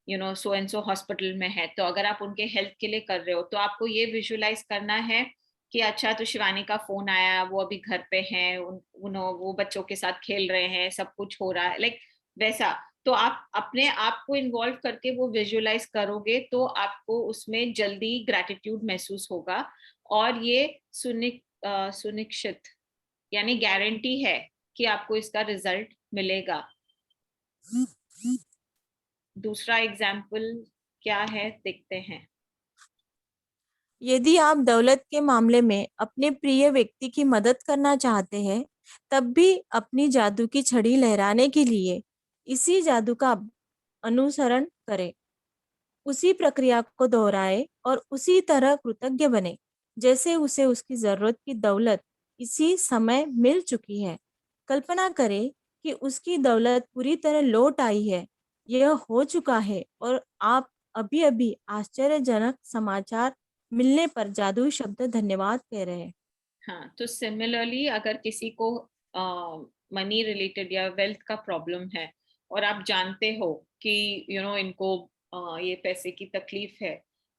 सो एंड सो हॉस्पिटल में है, तो अगर आप उनके हेल्थ के लिए कर रहे हो तो आपको ये विजुअलाइज करना है कि अच्छा, तो शिवानी का फोन आया, वो अभी घर पे हैं, वो बच्चों के साथ खेल रहे हैं, सब कुछ हो रहा है, लाइक वैसा। तो आप अपने आप को इन्वॉल्व करके वो विजुअलाइज करोगे तो आपको उसमें जल्दी ग्रैटिट्यूड महसूस होगा और ये सुनिश्चित यानी गारंटी है कि आपको इसका रिजल्ट मिलेगा। दूसरा एग्जाम्पल क्या है, देखते हैं। यदि आप दौलत के मामले में अपने प्रिय व्यक्ति की मदद करना चाहते हैं, तब भी अपनी जादू की छड़ी लहराने के लिए इसी जादू का अनुसरण करें, उसी प्रक्रिया को दोहराएं और उसी तरह कृतज्ञ बने जैसे उसे उसकी जरूरत की दौलत इसी समय मिल चुकी है। कल्पना करें कि उसकी दौलत पूरी तरह लौट आई है, यह हो चुका है और आप अभी अभी आश्चर्यजनक समाचार मिलने पर जादुई शब्द धन्यवाद कह रहे हैं। हाँ, तो सिमिलरली अगर किसी को मनी रिलेटेड या वेल्थ का प्रॉब्लम है और आप जानते हो कि इनको ये पैसे की तकलीफ है,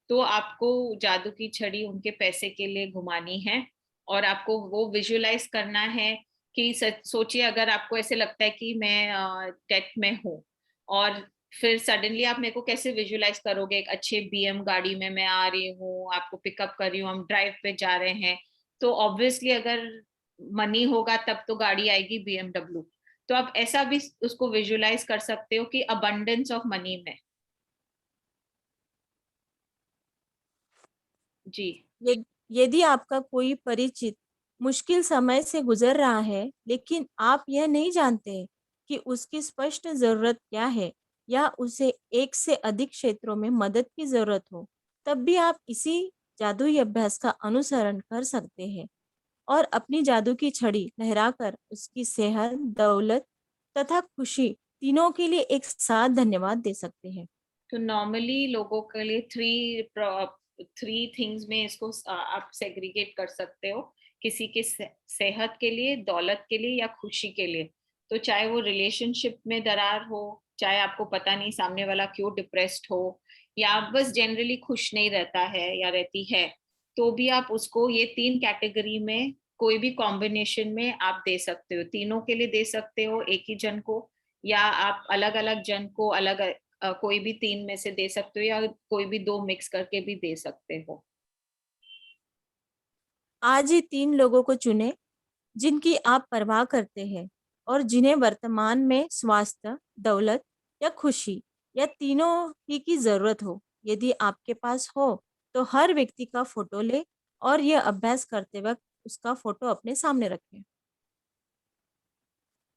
तो आपको जादू की छड़ी उनके पैसे के लिए घुमानी है और आपको वो विजुअलाइज करना है कि सोचिए अगर आपको ऐसे लगता है कि मैं डेट में हूँ और फिर सडनली आप मेरे को कैसे विजुअलाइज करोगे, एक अच्छे बीएम गाड़ी में मैं आ रही हूँ, आपको पिकअप कर रही हूँ, हम ड्राइव पे जा रहे हैं, तो ऑब्वियसली अगर मनी होगा तब तो गाड़ी आएगी BMW। तो आप ऐसा भी उसको विजुअलाइज कर सकते हो कि अबंडेंस ऑफ मनी में। जी। यदि आपका कोई परिचित मुश्किल समय से गुजर रहा है लेकिन आप यह नहीं जानते कि उसकी स्पष्ट जरूरत क्या है या उसे एक से अधिक क्षेत्रों में मदद की जरूरत हो, तब भी आप इसी जादुई अभ्यास का अनुसरण कर सकते हैं और अपनी जादू की छड़ी लहराकर उसकी सेहत, दौलत तथा खुशी तीनों के लिए एक साथ धन्यवाद दे सकते हैं। तो नॉर्मली लोगों के लिए थ्री थिंग्स में इसको आप सेग्रीगेट कर सकते हो, किसी के सेहत के लिए, दौलत के लिए या खुशी के लिए। तो चाहे वो रिलेशनशिप में दरार हो, चाहे आपको पता नहीं सामने वाला क्यों डिप्रेस्ड हो, या आप बस जनरली खुश नहीं रहता है या रहती है, तो भी आप उसको ये 3 कैटेगरी में कोई भी कॉम्बिनेशन में आप दे सकते हो। तीनों के लिए दे सकते हो एक ही जन को, या आप अलग अलग जन को अलग कोई भी 3 में से दे सकते हो, या कोई भी 2 मिक्स करके भी दे सकते हो। आज ही 3 लोगों को चुनें जिनकी आप परवाह करते हैं और जिन्हें वर्तमान में स्वास्थ्य, दौलत या खुशी या तीनों ही की जरूरत हो। यदि आपके पास हो तो हर व्यक्ति का फोटो ले और यह अभ्यास करते वक्त उसका फोटो अपने सामने रखें।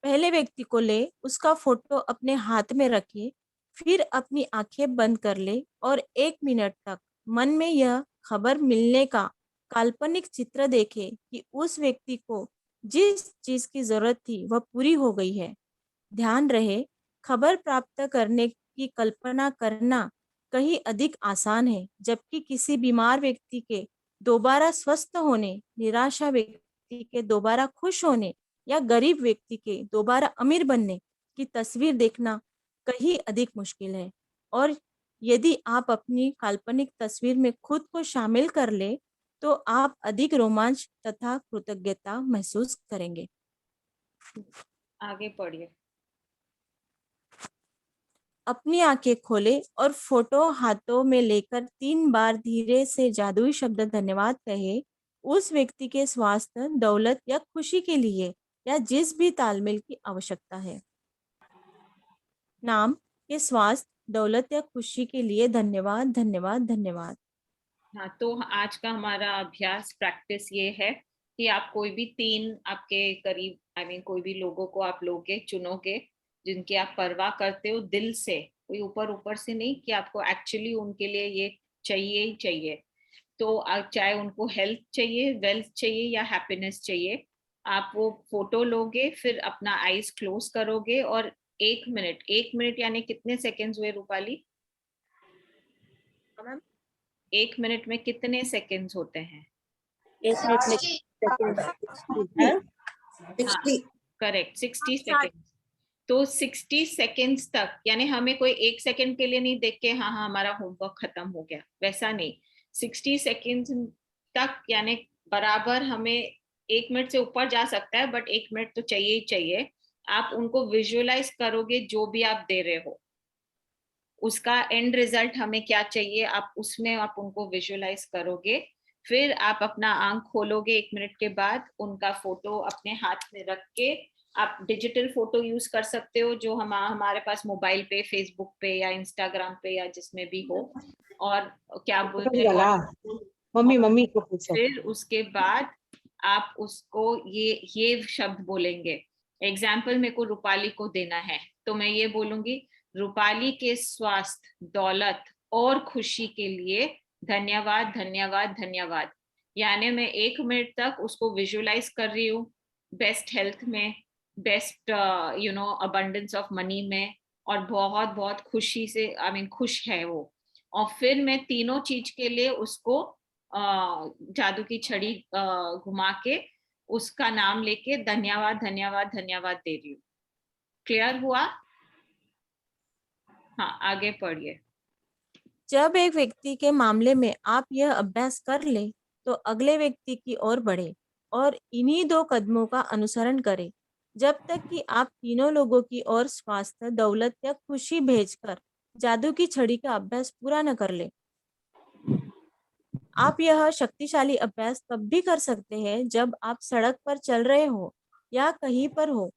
पहले व्यक्ति को ले, उसका फोटो अपने हाथ में रखिए, फिर अपनी आंखें बंद कर ले और 1 मिनट तक मन में यह खबर मिलने का काल्पनिक चित्र देखे कि उस व्यक्ति को जिस चीज की जरूरत थी वह पूरी हो गई है। ध्यान रहे, खबर प्राप्त करने की कल्पना करना कहीं अधिक आसान है, जबकि किसी बीमार व्यक्ति के दोबारा स्वस्थ होने, निराशा व्यक्ति के दोबारा खुश होने या गरीब व्यक्ति के दोबारा अमीर बनने की तस्वीर देखना कहीं अधिक मुश्किल है। और यदि आप अपनी काल्पनिक तस्वीर में खुद को शामिल कर ले तो आप अधिक रोमांच तथा कृतज्ञता महसूस करेंगे। आगे पढ़िए। अपनी आंखें खोले और फोटो हाथों में लेकर 3 बार धीरे से जादुई शब्द धन्यवाद कहे उस व्यक्ति के स्वास्थ्य, दौलत या खुशी के लिए या जिस भी तालमेल की आवश्यकता है। नाम के स्वास्थ्य, दौलत या खुशी के लिए धन्यवाद, धन्यवाद, धन्यवाद। हाँ, तो आज का हमारा अभ्यास प्रैक्टिस ये है कि आप कोई भी 3 आपके करीब कोई भी लोगों को आप लोगे, चुनोगे जिनकी आप परवाह करते हो दिल से, कोई ऊपर ऊपर से नहीं, कि आपको एक्चुअली उनके लिए ये चाहिए ही चाहिए। तो आप चाहे उनको हेल्थ चाहिए, वेल्थ चाहिए या हैप्पीनेस चाहिए, आप वो फोटो लोगे, फिर अपना आईज क्लोज करोगे और 1 मिनट यानी कितने सेकेंड्स हुए रूपाली? 1 मिनट में कितने सेकेंड्स होते हैं? 1 मिनट में करेक्ट, 60 सेकेंड्स। तो 60 सेकेंड्स तक, यानी हमें कोई 1 सेकेंड के लिए नहीं देख के हाँ हमारा होमवर्क खत्म हो गया, वैसा नहीं। 60 सेकेंड्स तक यानी बराबर हमें 1 मिनट से ऊपर जा सकता है, बट 1 मिनट तो चाहिए ही चाहिए। आप उनको विजुअलाइज करोगे जो भी आप दे रहे हो, उसका एंड रिजल्ट हमें क्या चाहिए, आप उसमें आप उनको विजुअलाइज करोगे। फिर आप अपना आंख खोलोगे 1 मिनट के बाद, उनका फोटो अपने हाथ में रख के, आप डिजिटल फोटो यूज कर सकते हो जो हमारे पास मोबाइल पे, फेसबुक पे या इंस्टाग्राम पे या जिसमें भी हो, और क्या बोलते हैं मम्मी को पूछो। फिर उसके बाद आप उसको ये शब्द बोलेंगे। एग्जाम्पल मेरे को रूपाली को देना है, तो मैं ये बोलूंगी, रूपाली के स्वास्थ्य, दौलत और खुशी के लिए धन्यवाद, धन्यवाद, धन्यवाद। यानी मैं 1 मिनट तक उसको विजुअलाइज कर रही हूँ बेस्ट हेल्थ में, बेस्ट अबंडेंस ऑफ मनी में, और बहुत बहुत खुशी से खुश है वो। और फिर मैं तीनों चीज के लिए उसको जादू की छड़ी घुमा के उसका नाम लेके धन्यवाद, धन्यवाद, धन्यवाद दे रही हूँ। क्लियर हुआ? हाँ, आगे पढ़िए। जब एक व्यक्ति के मामले में आप यह अभ्यास कर ले तो अगले व्यक्ति की ओर बढ़े और इन्हीं 2 कदमों का अनुसरण करें जब तक कि आप तीनों लोगों की ओर स्वास्थ्य, दौलत या खुशी भेजकर जादू की छड़ी का अभ्यास पूरा न कर ले। आप यह शक्तिशाली अभ्यास तब भी कर सकते हैं जब आप सड़क पर चल रहे हो या कहीं पर हो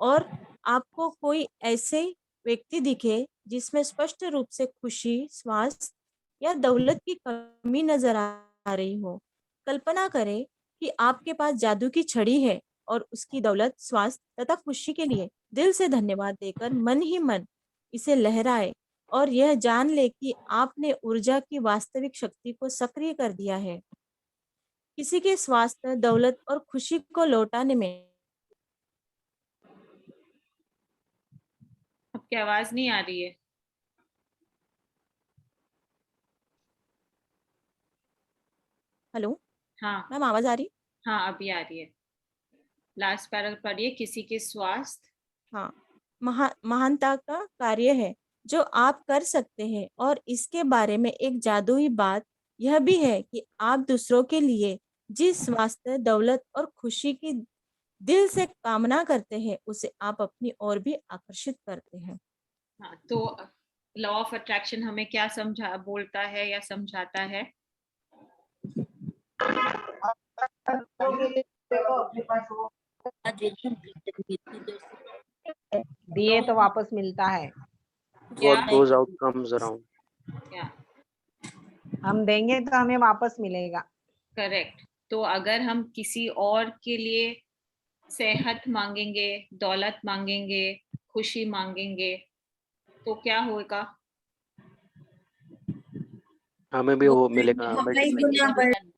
और आपको कोई ऐसे व्यक्ति दिखे जिसमें स्पष्ट रूप से खुशी, स्वास्थ्य या दौलत की कमी नजर आ रही हो। कल्पना करें कि आपके पास जादू की छड़ी है और उसकी दौलत, स्वास्थ्य तथा खुशी के लिए दिल से धन्यवाद देकर मन ही मन इसे लहराए और यह जान ले कि आपने ऊर्जा की वास्तविक शक्ति को सक्रिय कर दिया है। किसी के स्वास्थ्य, दौलत और खुशी को लौटाने में आपकी आवाज नहीं आ रही है। हेलो, हाँ मैम आवाज आ रही? हाँ, अभी आ रही है। लास्ट पैराग्राफ पढ़िए। किसी के स्वास्थ्य, हाँ, महानता का कार्य है जो आप कर सकते हैं। और इसके बारे में एक जादुई बात यह भी है कि आप दूसरों के लिए जिस स्वास्थ्य, दौलत और खुशी की दिल से कामना करते हैं उसे आप अपनी ओर भी आकर्षित करते हैं। हाँ, तो लॉ ऑफ अट्रैक्शन हमें क्या बोलता है या समझाता है? दिए तो वापस मिलता है। What goes out comes around. हम देंगे तो हमें वापस मिलेगा। करेक्ट। तो अगर हम किसी और के लिए सेहत मांगेंगे, दौलत मांगेंगे, खुशी मांगेंगे, तो क्या होगा? हमें भी वो मिलेगा multiplication.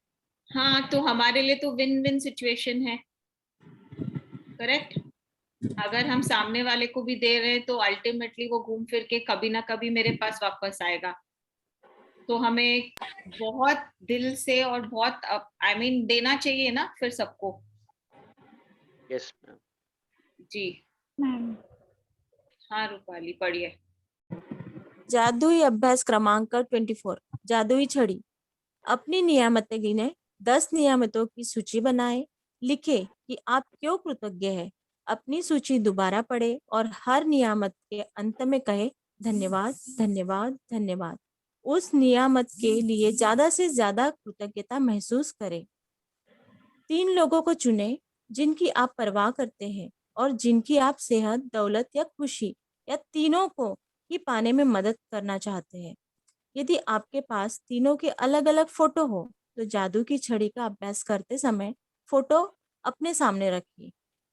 हाँ, तो हमारे लिए तो विन विन सिचुएशन है। करेक्ट। अगर हम सामने वाले को भी दे रहे हैं तो अल्टीमेटली वो घूम फिर के कभी ना कभी मेरे पास वापस आएगा। तो हमें बहुत दिल से और बहुत देना चाहिए ना फिर सबको। Yes, ma'am. जी हाँ रूपाली, पढ़िए। जादुई अभ्यास क्रमांक 24, जादुई छड़ी। अपनी नियामतें गिने, 10 नियामतों की सूची बनाए। लिखे कि आप क्यों कृतज्ञ हैं। अपनी सूची दोबारा पढ़े और हर नियामत के अंत में कहे धन्यवाद, धन्यवाद, धन्यवाद। उस नियामत के लिए ज्यादा से ज्यादा कृतज्ञता महसूस करें। 3 लोगों को चुने जिनकी आप परवाह करते हैं और जिनकी आप सेहत, दौलत या खुशी या तीनों को ही पाने में मदद करना चाहते हैं। यदि आपके पास तीनों के अलग अलग फोटो हो तो जादू की छड़ी का अभ्यास करते समय फोटो अपने सामने रखिए।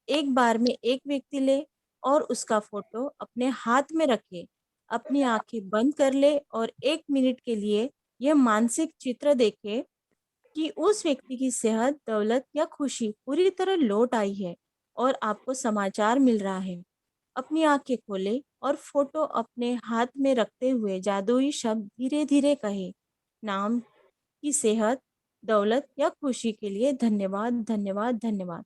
एक बार में एक व्यक्ति ले और उसका फोटो अपने हाथ में रखे। अपनी आंखें बंद कर ले और 1 मिनट के लिए यह मानसिक चित्र देखे कि उस व्यक्ति की सेहत, दौलत या खुशी पूरी तरह लौट आई है और आपको समाचार मिल रहा है। अपनी आंखें खोले और फोटो अपने हाथ में रखते हुए जादुई शब्द धीरे धीरे कहे, नाम की सेहत, दौलत या खुशी के लिए धन्यवाद, धन्यवाद, धन्यवाद।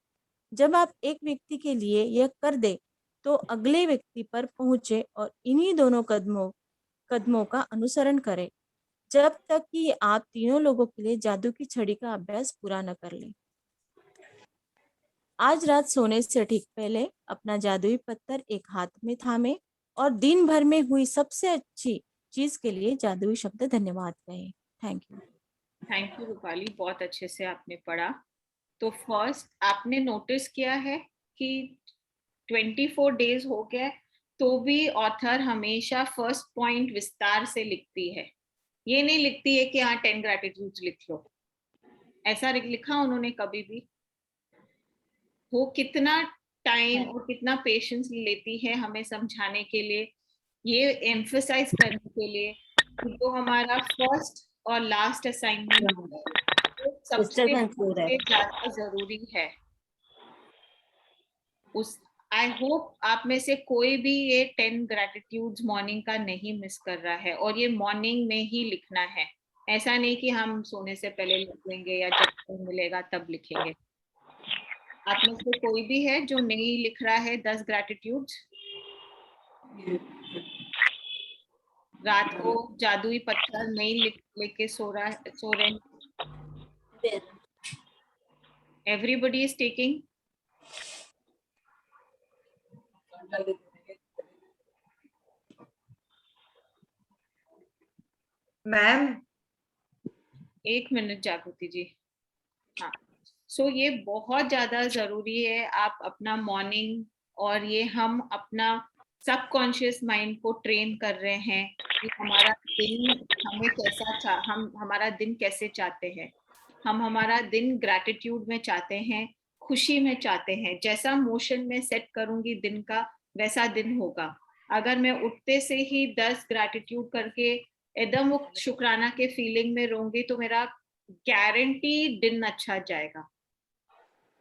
जब आप एक व्यक्ति के लिए यह कर दे तो अगले व्यक्ति पर पहुंचे और इन्हीं दोनों कदमों का अनुसरण करें जब तक कि आप तीनों लोगों के लिए जादू की छड़ी का अभ्यास पूरा न कर लें। आज रात सोने से ठीक पहले अपना जादुई पत्थर एक हाथ में थामे और दिन भर में हुई सबसे अच्छी चीज के लिए जादुई शब्द धन्यवाद कहें। Thank you. Thank you Rupali, बहुत अच्छे से आपने पढ़ा। तो फर्स्ट आपने नोटिस किया है कि 24 डेज हो गए तो भी ऑथर हमेशा फर्स्ट पॉइंट विस्तार से लिखती है। ये नहीं लिखती है कि हाँ 10 ग्रैटिट्यूड्स लिख लो। ऐसा लिखा उन्होंने कभी भी? वो कितना टाइम और कितना पेशेंस लेती है हमें समझाने के लिए, ये एम्फसाइज करने के लिए कि जो हमारा फर्स्ट और लास्ट असाइनमेंट सबसे ज्यादा जरूरी है। उस आई होप आप में से कोई भी ये 10 ग्रैटिट्यूड्स मॉर्निंग का नहीं मिस कर रहा है और ये मॉर्निंग में ही लिखना है। ऐसा नहीं कि हम सोने से पहले लिख लेंगे या जब टाइम मिलेगा तब लिखेंगे। आप में से कोई भी है जो नहीं लिख रहा है 10 ग्रैटिट्यूड्स? रात को जादुई पत्थर नहीं लेके सो रहे? Everybody is taking? Ma'am 1 minute जागृति जी। हाँ, सो ये बहुत ज्यादा जरूरी है। आप अपना मॉर्निंग और ये हम अपना सबकॉन्शियस माइंड को ट्रेन कर रहे हैं कि हमारा दिन हमें कैसा हमारा दिन कैसे चाहते हैं। हम हमारा दिन ग्रैटिट्यूड में चाहते हैं, खुशी में चाहते हैं। जैसा मोशन में सेट करूंगी दिन का वैसा दिन होगा। अगर मैं उठते से ही 10 ग्रैटिट्यूड करके एकदम वो शुक्राना के फीलिंग में रहूंगी तो मेरा गारंटी दिन अच्छा जाएगा।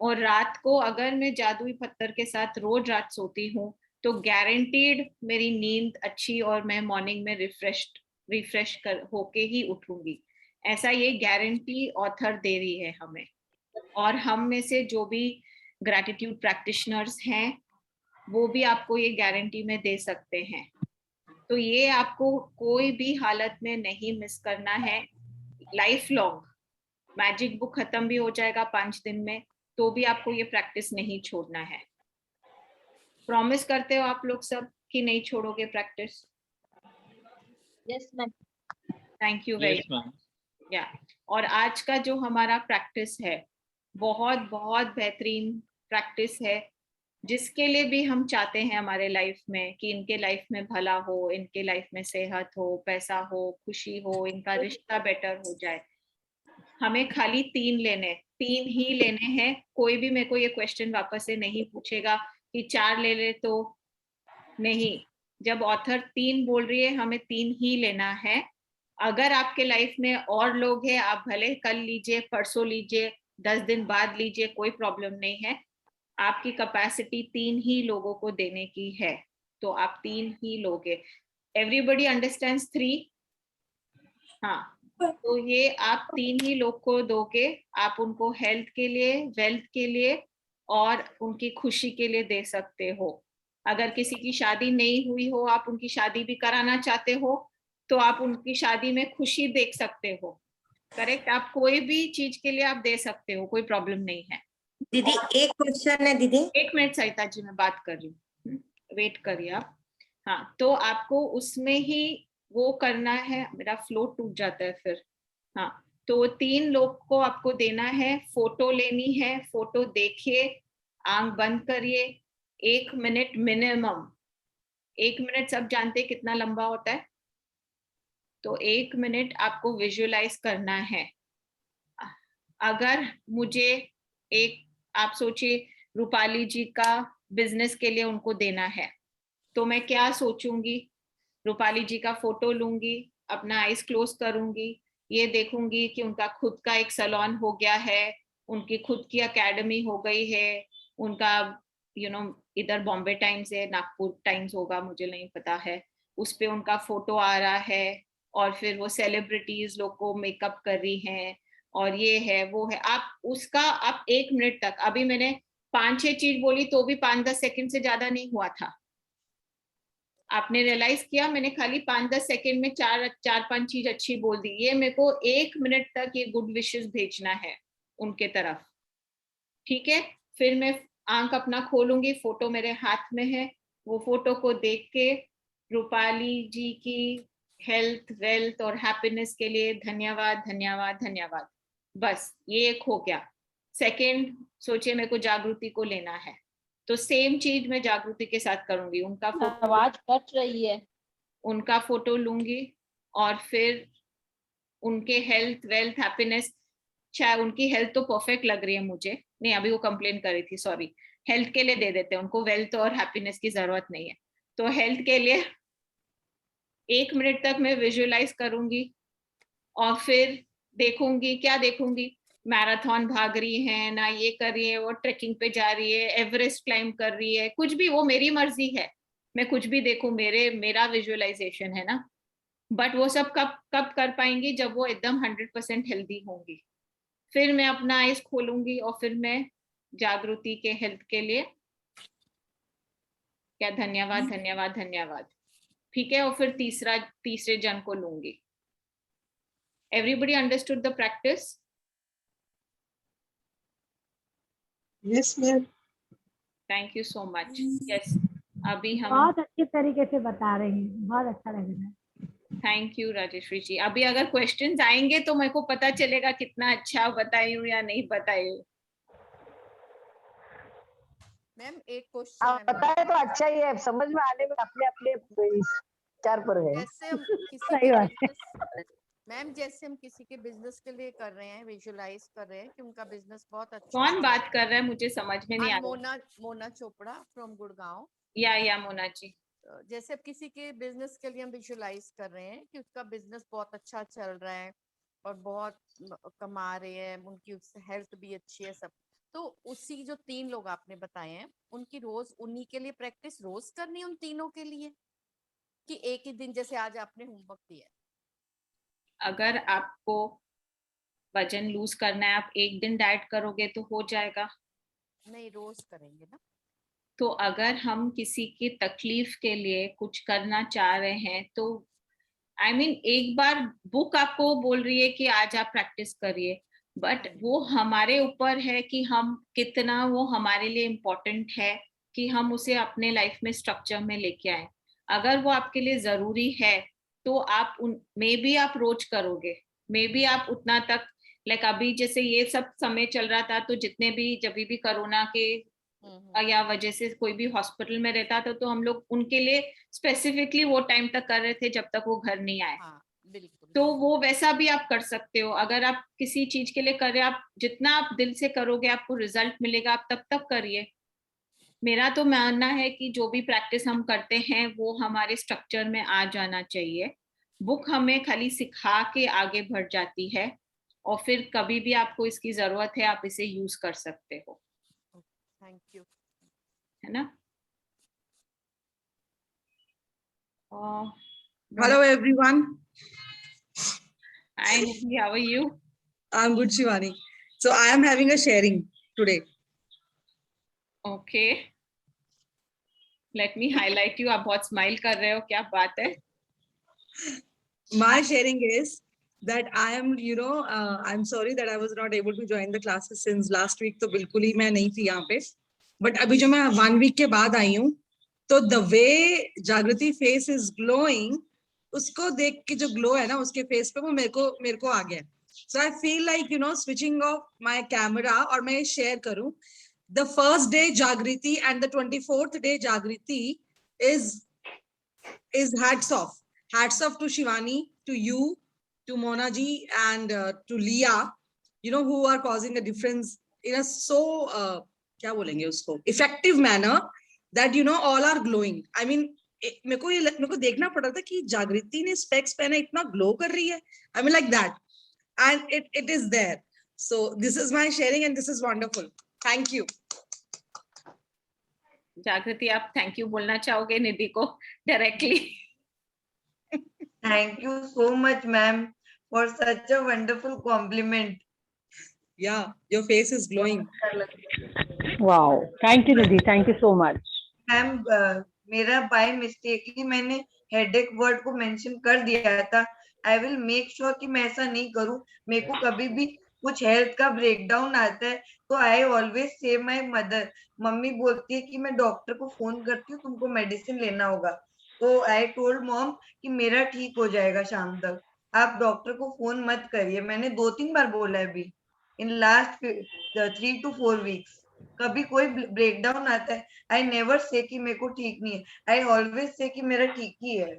और रात को अगर मैं जादुई पत्थर के साथ रोज रात सोती हूँ तो गारंटीड मेरी नींद अच्छी और मैं मॉर्निंग में रिफ्रेश होके ही उठूंगी। ऐसा ये गारंटी ऑथर दे रही है हमें। और हम में से जो भी ग्रैटिट्यूड प्रैक्टिशनर्स हैं वो भी आपको ये गारंटी में दे सकते हैं। तो ये आपको कोई भी हालत में नहीं मिस करना है, लाइफ लॉन्ग। मैजिक बुक खत्म भी हो जाएगा 5 दिन में, तो भी आपको ये प्रैक्टिस नहीं छोड़ना है। प्रॉमिस करते हो आप लोग सब कि नहीं छोड़ोगे practice? Yes ma'am. Thank you very much. या और आज का जो हमारा प्रैक्टिस है बहुत बहुत बेहतरीन प्रैक्टिस है, जिसके लिए भी हम चाहते हैं हमारे लाइफ में कि इनके लाइफ में भला हो, इनके लाइफ में सेहत हो, पैसा हो, खुशी हो, इनका रिश्ता बेटर हो जाए। हमें खाली 3 ही लेने हैं। कोई भी मेरे को ये क्वेश्चन वापस से नहीं पूछेगा कि 4 ले ले, तो नहीं। जब ऑथर 3 बोल रही है, हमें 3 ही लेना है। अगर आपके लाइफ में और लोग हैं, आप भले कल लीजिए, परसों लीजिए, 10 दिन बाद लीजिए, कोई प्रॉब्लम नहीं है। आपकी कैपेसिटी 3 ही लोगों को देने की है, तो आप 3 ही लोगे। Everybody understands 3? हाँ, तो ये आप 3 ही लोग को दोगे। आप उनको हेल्थ के लिए, वेल्थ के लिए और उनकी खुशी के लिए दे सकते हो। अगर किसी की शादी नहीं हुई हो, आप उनकी शादी भी कराना चाहते हो, तो आप उनकी शादी में खुशी देख सकते हो। करेक्ट? आप कोई भी चीज के लिए आप दे सकते हो, कोई प्रॉब्लम नहीं है। दीदी एक क्वेश्चन है दीदी। 1 मिनट सरिता जी, मैं बात कर रही हूँ, वेट करिए आप। हाँ, तो आपको उसमें ही वो करना है। मेरा फ्लो टूट जाता है फिर। हाँ, तो 3 लोग को आपको देना है, फोटो लेनी है। फोटो देखिए, आंख बंद करिए, 1 मिनट मिनिमम। 1 मिनट सब जानते हैं कितना लंबा होता है, तो 1 मिनट आपको विजुअलाइज करना है। अगर मुझे एक, आप सोचिए रूपाली जी का बिजनेस के लिए उनको देना है, तो मैं क्या सोचूंगी? रूपाली जी का फोटो लूंगी, अपना आईज क्लोज करूंगी, ये देखूंगी कि उनका खुद का एक सैलून हो गया है, उनकी खुद की एकेडमी हो गई है, उनका इधर बॉम्बे टाइम्स है, नागपुर टाइम्स होगा, मुझे नहीं पता है, उस पे उनका फोटो आ रहा है, और फिर वो सेलिब्रिटीज लोग को मेकअप कर रही हैं, और ये है वो है। आप उसका आप 1 मिनट तक, अभी मैंने 5-6 चीज बोली तो भी 5-10 सेकंड से ज्यादा नहीं हुआ था। आपने रियलाइज किया, मैंने खाली 5-10 सेकंड में 4-5 चीज अच्छी बोल दी। ये मेरे को 1 मिनट तक ये गुड विशेस भेजना है उनके तरफ, ठीक है? फिर मैं आंख अपना खोलूंगी, फोटो मेरे हाथ में है, वो फोटो को देख के रूपाली जी की हेल्थ, वेल्थ और हैप्पीनेस के लिए धन्यवाद, धन्यवाद, धन्यवाद। बस ये एक हो गया। सेकंड, सोचिए मेरे को जागृति को लेना है, तो सेम चीज मैं जागृति के साथ करूंगी। उनका फोटो, आवाज कट रही है। उनका फोटो लूंगी और फिर उनके हेल्थ, वेल्थ, हैप्पीनेस, चाहे उनकी हेल्थ तो परफेक्ट लग रही है मुझे, नहीं अभी वो कंप्लेन कर रही थी, सॉरी, हेल्थ के लिए दे देते हैं उनको, वेल्थ और हैप्पीनेस की जरूरत नहीं है। तो हेल्थ के लिए 1 मिनट तक मैं विजुअलाइज करूंगी और फिर देखूंगी, क्या देखूंगी? मैराथन भाग रही है ना, ये कर रही है, वो ट्रेकिंग पे जा रही है, एवरेस्ट क्लाइम कर रही है, कुछ भी, वो मेरी मर्जी है, मैं कुछ भी देखूं, मेरा विजुअलाइजेशन है ना। बट वो सब कब कब कर पाएंगी? जब वो एकदम 100% हेल्दी होंगी। फिर मैं अपना आइज खोलूंगी और फिर मैं जागृति के हेल्थ के लिए क्या धन्यवाद, धन्यवाद, धन्यवाद, ठीक है? और फिर तीसरे जन को लूंगी। Everybody understood the practice? Yes, ma'am. Thank you so much. Yes, अभी हम बहुत अच्छे तरीके से बता रही हैं, बहुत अच्छा लग रहा है। थैंक यू राजेश्वरी जी। अभी अगर क्वेश्चंस आएंगे तो मेरे को पता चलेगा कितना अच्छा बताई हूँ या नहीं बताई हूँ। मैम एक क्वेश्चन आप है बताए तो अच्छा ही है, समझ में आने में अपने अपने विचार पर है। जैसे हम किसी सही के बात है। बिजनेस, मैम जैसे हम किसी के बिजनेस के लिए कर रहे हैं, विजुअलाइज कर रहे हैं कि उनका बिजनेस बहुत अच्छा कौन चल बात कर रहा है? मुझे समझ में नहीं आ रहा। मोना चोपड़ा फ्रॉम गुड़गांव। या मोना जी, जैसे अब किसी के बिजनेस के लिए हम विजुअलाइज कर रहे हैं कि उसका बिजनेस बहुत अच्छा चल रहा है और बहुत कमा रहे हैं, उनकी हेल्थ भी अच्छी है सब, तो उसी जो 3 लोग आपने बताए हैं उनकी रोज उन्हीं के लिए प्रैक्टिस रोज करनी है, उन तीनों के लिए, कि एक ही दिन जैसे आज आपने होमवर्क दिया है? अगर आपको वजन लूज करना है, आप एक दिन डाइट करोगे तो हो जाएगा? नहीं, रोज करेंगे ना। तो अगर हम किसी की तकलीफ के लिए कुछ करना चाह रहे हैं तो एक बार बुक आपको बोल रही है कि आज आप प्रैक्टिस करिए, बट वो हमारे ऊपर है कि हम कितना वो हमारे लिए इम्पोर्टेंट है कि हम उसे अपने लाइफ में स्ट्रक्चर में लेके आए। अगर वो आपके लिए जरूरी है तो आप मे बी आप रोज करोगे, मे बी आप उतना तक अभी जैसे ये सब समय चल रहा था तो जितने भी जब भी कोरोना के या वजह से कोई भी हॉस्पिटल में रहता था तो हम लोग उनके लिए स्पेसिफिकली वो टाइम तक कर रहे थे जब तक वो घर नहीं आए। तो वो वैसा भी आप कर सकते हो। अगर आप किसी चीज के लिए कर रहे, आप जितना आप दिल से करोगे आपको रिजल्ट मिलेगा, आप तब तक करिए। मेरा तो मानना है कि जो भी प्रैक्टिस हम करते हैं वो हमारे स्ट्रक्चर में आ जाना चाहिए। बुक हमें खाली सिखा के आगे बढ़ जाती है और फिर कभी भी आपको इसकी जरूरत है आप इसे यूज कर सकते हो। Thank you. है ना? Hello everyone. Hi Nidhi, how are you? I'm good, Shivani. So I am having a sharing today. Okay. Let me highlight you. आप बहुत स्माइल कर रहे हो, क्या बात है? My sharing is that I am, I'm sorry that I was not able to join the classes since last week. तो बिल्कुल ही मैं नहीं थी यहाँ पे. But अभी जो मैं 1 week के बाद आई हूँ, तो the way जागृति face is glowing, उसको देख के जो glow है ना उसके face पे, वो मेरे को आ गया. So I feel like, switching off my camera और मैं share करूँ. The first day Jagriti and the 24th day Jagriti is hats off. Hats off to Shivani, to you, to Mona ji, and to Leah, who are causing a difference in a so क्या बोलेंगे उसको effective manner that all are glowing. I mean, मेरे को देखना पड़ रहा था कि जागृति ने specs पहना इतना glow कर रही है. I mean like that, and it is there. So this is my sharing and this is wonderful. Thank you. जागृति, आप थैंक यू बोलना चाहोगे निधि को directly? Thank you so much, ma'am, for such a wonderful compliment. Yeah, your face is glowing. Wow, thank you Nidhi, thank you so much. Ma'am मेरा bye mistakenly मैंने headache word को mention कर दिया था. I will make sure कि मैं ऐसा नहीं करूं. मेरे को कभी भी कुछ हेल्थ का ब्रेकडाउन आता है तो I always say my mother. Mummy बोलती है कि मैं डॉक्टर को फोन करती हूँ, तुमको मेडिसिन लेना होगा. तो आई टोल्ड मॉम कि मेरा ठीक हो जाएगा शाम तक, आप डॉक्टर को फोन मत करिए. मैंने 2-3 बार बोला है अभी इन लास्ट 3 to 4 weeks. कभी कोई ब्रेकडाउन आता है आई नेवर से कि मेरे को ठीक नहीं है. आई ऑलवेज से कि मेरा ठीक ही है.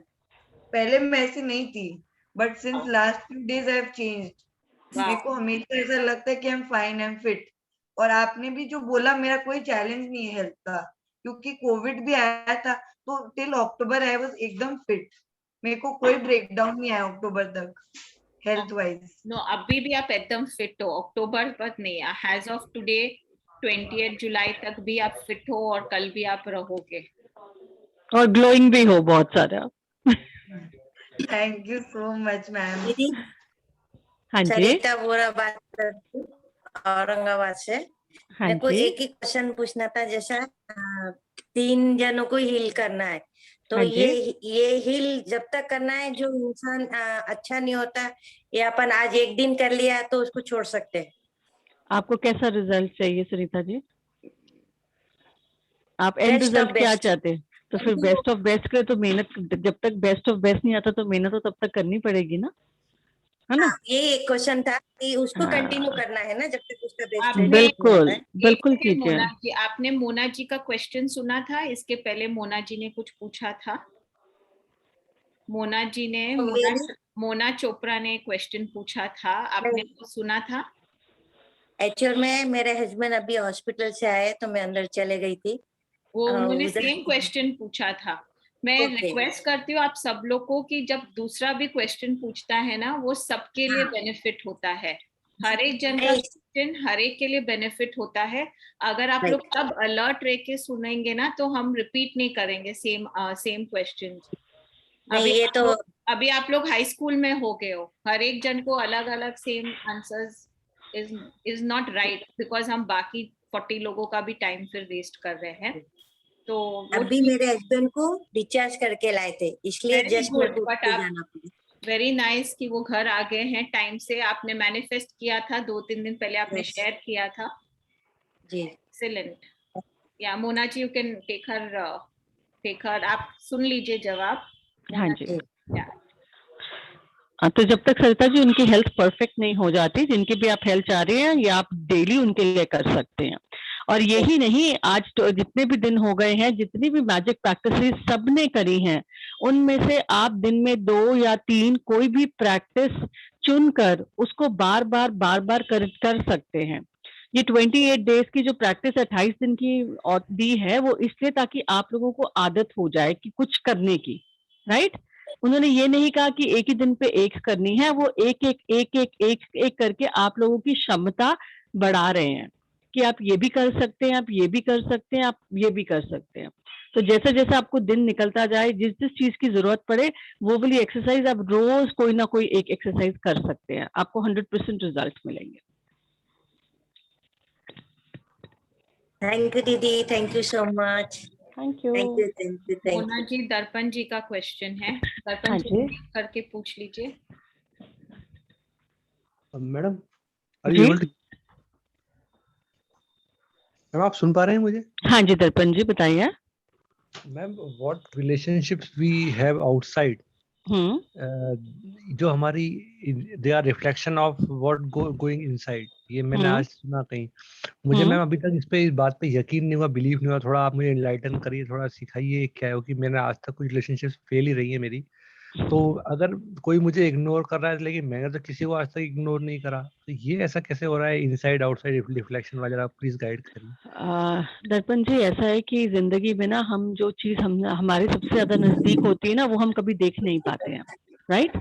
पहले मैं ऐसी नहीं थी, but since last few days I have changed. मेरे को हमेशा ऐसा लगता है कि I am fine, I am fit. और आपने भी जो बोला, मेरा कोई चैलेंज नहीं है हेल्थ का, क्योंकि कोविड भी आया था तो टिल अक्टूबर आई वाज एकदम फिट. मेरे को कोई ब्रेकडाउन नहीं आया अक्टूबर तक हेल्थ वाइज. नो, अभी भी आप एकदम फिट हो. अक्टूबर तक नहीं, एज ऑफ टुडे 20 जुलाई तक भी आप फिट हो और कल भी आप रहोगे और ग्लोइंग भी हो बहुत सारा. Thank you so much ma'am. हाँ जी, सरिता बोरा बात करती हूँ, औरंगाबाद से. हाँ मेरे को जी, एक ही क्वेश्चन पूछना था. जैसा 3 जनों को हील करना है तो हाँ जी. ये हील जब तक करना है जो इंसान अच्छा नहीं होता, ये अपन आज एक दिन कर लिया तो उसको छोड़ सकते हैं. आपको कैसा रिजल्ट चाहिए सरिता जी? आप एंड बेस्ट रिजल्ट ऑफ क्या बेस्ट. चाहते हैं? तो फिर बेस्ट ऑफ बेस्ट के तो मेहनत, जब तक बेस्ट ऑफ बेस्ट नहीं आता तो मेहनत तो तब तक करनी पड़ेगी ना, है ना? ये एक क्वेश्चन था कि उसको हाँ, कंटिन्यू करना है ना जब तक उसका बेस्ट आपने रिजल्ट नहीं बिल्कुल होता है. बिल्कुल एक से कीजिए. मोना जी, आपने मोना जी का क्वेश्चन सुना था? इसके पहले मोना जी ने कुछ पूछा था. मोना जी ने मोना चोपड़ा ने क्वेश्चन पूछा था, आपने वो सुना था? एक्चुअल में मेरे हस्बैंड अभी हॉस्पिटल से आए तो मैं अंदर चले गई थी. वो उन्होंने उधर सेम क्वेश्चन पूछा था. मैं रिक्वेस्ट करती हूँ आप सब लोग को कि जब दूसरा भी क्वेश्चन पूछता है ना, वो सबके लिए बेनिफिट होता है. हर एक जन का क्वेश्चन हर एक के लिए बेनिफिट होता है. अगर आप लोग सब अलर्ट रह के सुनेंगे ना तो हम रिपीट नहीं करेंगे सेम क्वेश्चन. अभी आप लोग हाई स्कूल में हो गए हो, हर एक जन को अलग अलग same answers is not right, because हम बाकी 40 लोगों का भी टाइम फिर वेस्ट कर रहे हैं. तो वो अभी मेरे हस्बैंड को डिस्चार्ज करके लाए थे, इसलिए Very जस्ट मेरे good, को but उठ के आप जाना पड़ा। वेरी नाइस कि वो घर आ गए हैं टाइम से। आपने मैनिफेस्ट किया था 2-3 दिन पहले, आपने Yes. शेयर किया था। जी एक्सीलेंट। या Mona ji, you can take her, आप सुन लीजिए जवाब। हाँ मोना जी। या तो जब तक सरिता जी उनकी हेल्थ परफेक्ट नहीं हो जाती, जिनकी भी आप हेल्थ चाह रहे हैं, ये आप डेली उनके लिए कर सकते हैं। और यही नहीं, आज तो जितने भी दिन हो गए हैं, जितनी भी मैजिक प्रैक्टिसेस सबने करी हैं, उनमें से आप दिन में 2 या 3 कोई भी प्रैक्टिस चुनकर उसको बार बार कर सकते हैं। ये 28 डेज की जो प्रैक्टिस 28 दिन की और दी है, वो इसलिए ताकि आप लोगों को आदत हो जाए कि कुछ करने की, राइट? उन्होंने ये नहीं कहा कि एक ही दिन पे एक करनी है, वो एक करके आप लोगों की क्षमता बढ़ा रहे हैं कि आप ये भी कर सकते हैं, आप ये भी कर सकते हैं, आप ये भी कर सकते हैं। तो जैसे जैसे आपको दिन निकलता जाए, जिस जिस चीज की जरूरत पड़े, वो वाली एक्सरसाइज आप रोज कोई ना कोई एक एक्सरसाइज कर सकते हैं, आपको 100% रिजल्ट मिलेंगे। थैंक यू दीदी, thank you so much. Thank you. Thank you, thank you, thank Mona you. जी, दर्पण जी का क्वेश्चन है। दर्पण हाँ जी जी। करके पूछ लीजिए। मैडम जी। मैम आप सुन पा रहे हैं मुझे? हाँ जी दर्पण जी, बताइए। Ma'am what relationships we have outside, जो हमारी they are reflection of what going inside, ये मैंने आज सुना कहीं। मुझे मैम अभी तक इस बात पे यकीन नहीं हुआ, बिलीव नहीं हुआ। थोड़ा आप मुझे एनलाइटन करिए, थोड़ा सिखाइए क्या है, कि मैंने आज तक कुछ रिलेशनशिप्स फेल ही रही है मेरी। तो अगर कोई मुझे इग्नोर कर रहा है, लेकिन मैंने तो किसी को आज तक इग्नोर नहीं करा, तो ये ऐसा कैसे हो रहा है, इनसाइड आउटसाइड रिफ्लेक्शन वगैरह, आप प्लीज गाइड करिए। दर्पण जी, ऐसा है कि जिंदगी में ना, हम जो चीज हमारे सबसे ज्यादा नजदीक होती है ना, वो हम कभी देख नहीं पाते हैं, राइट?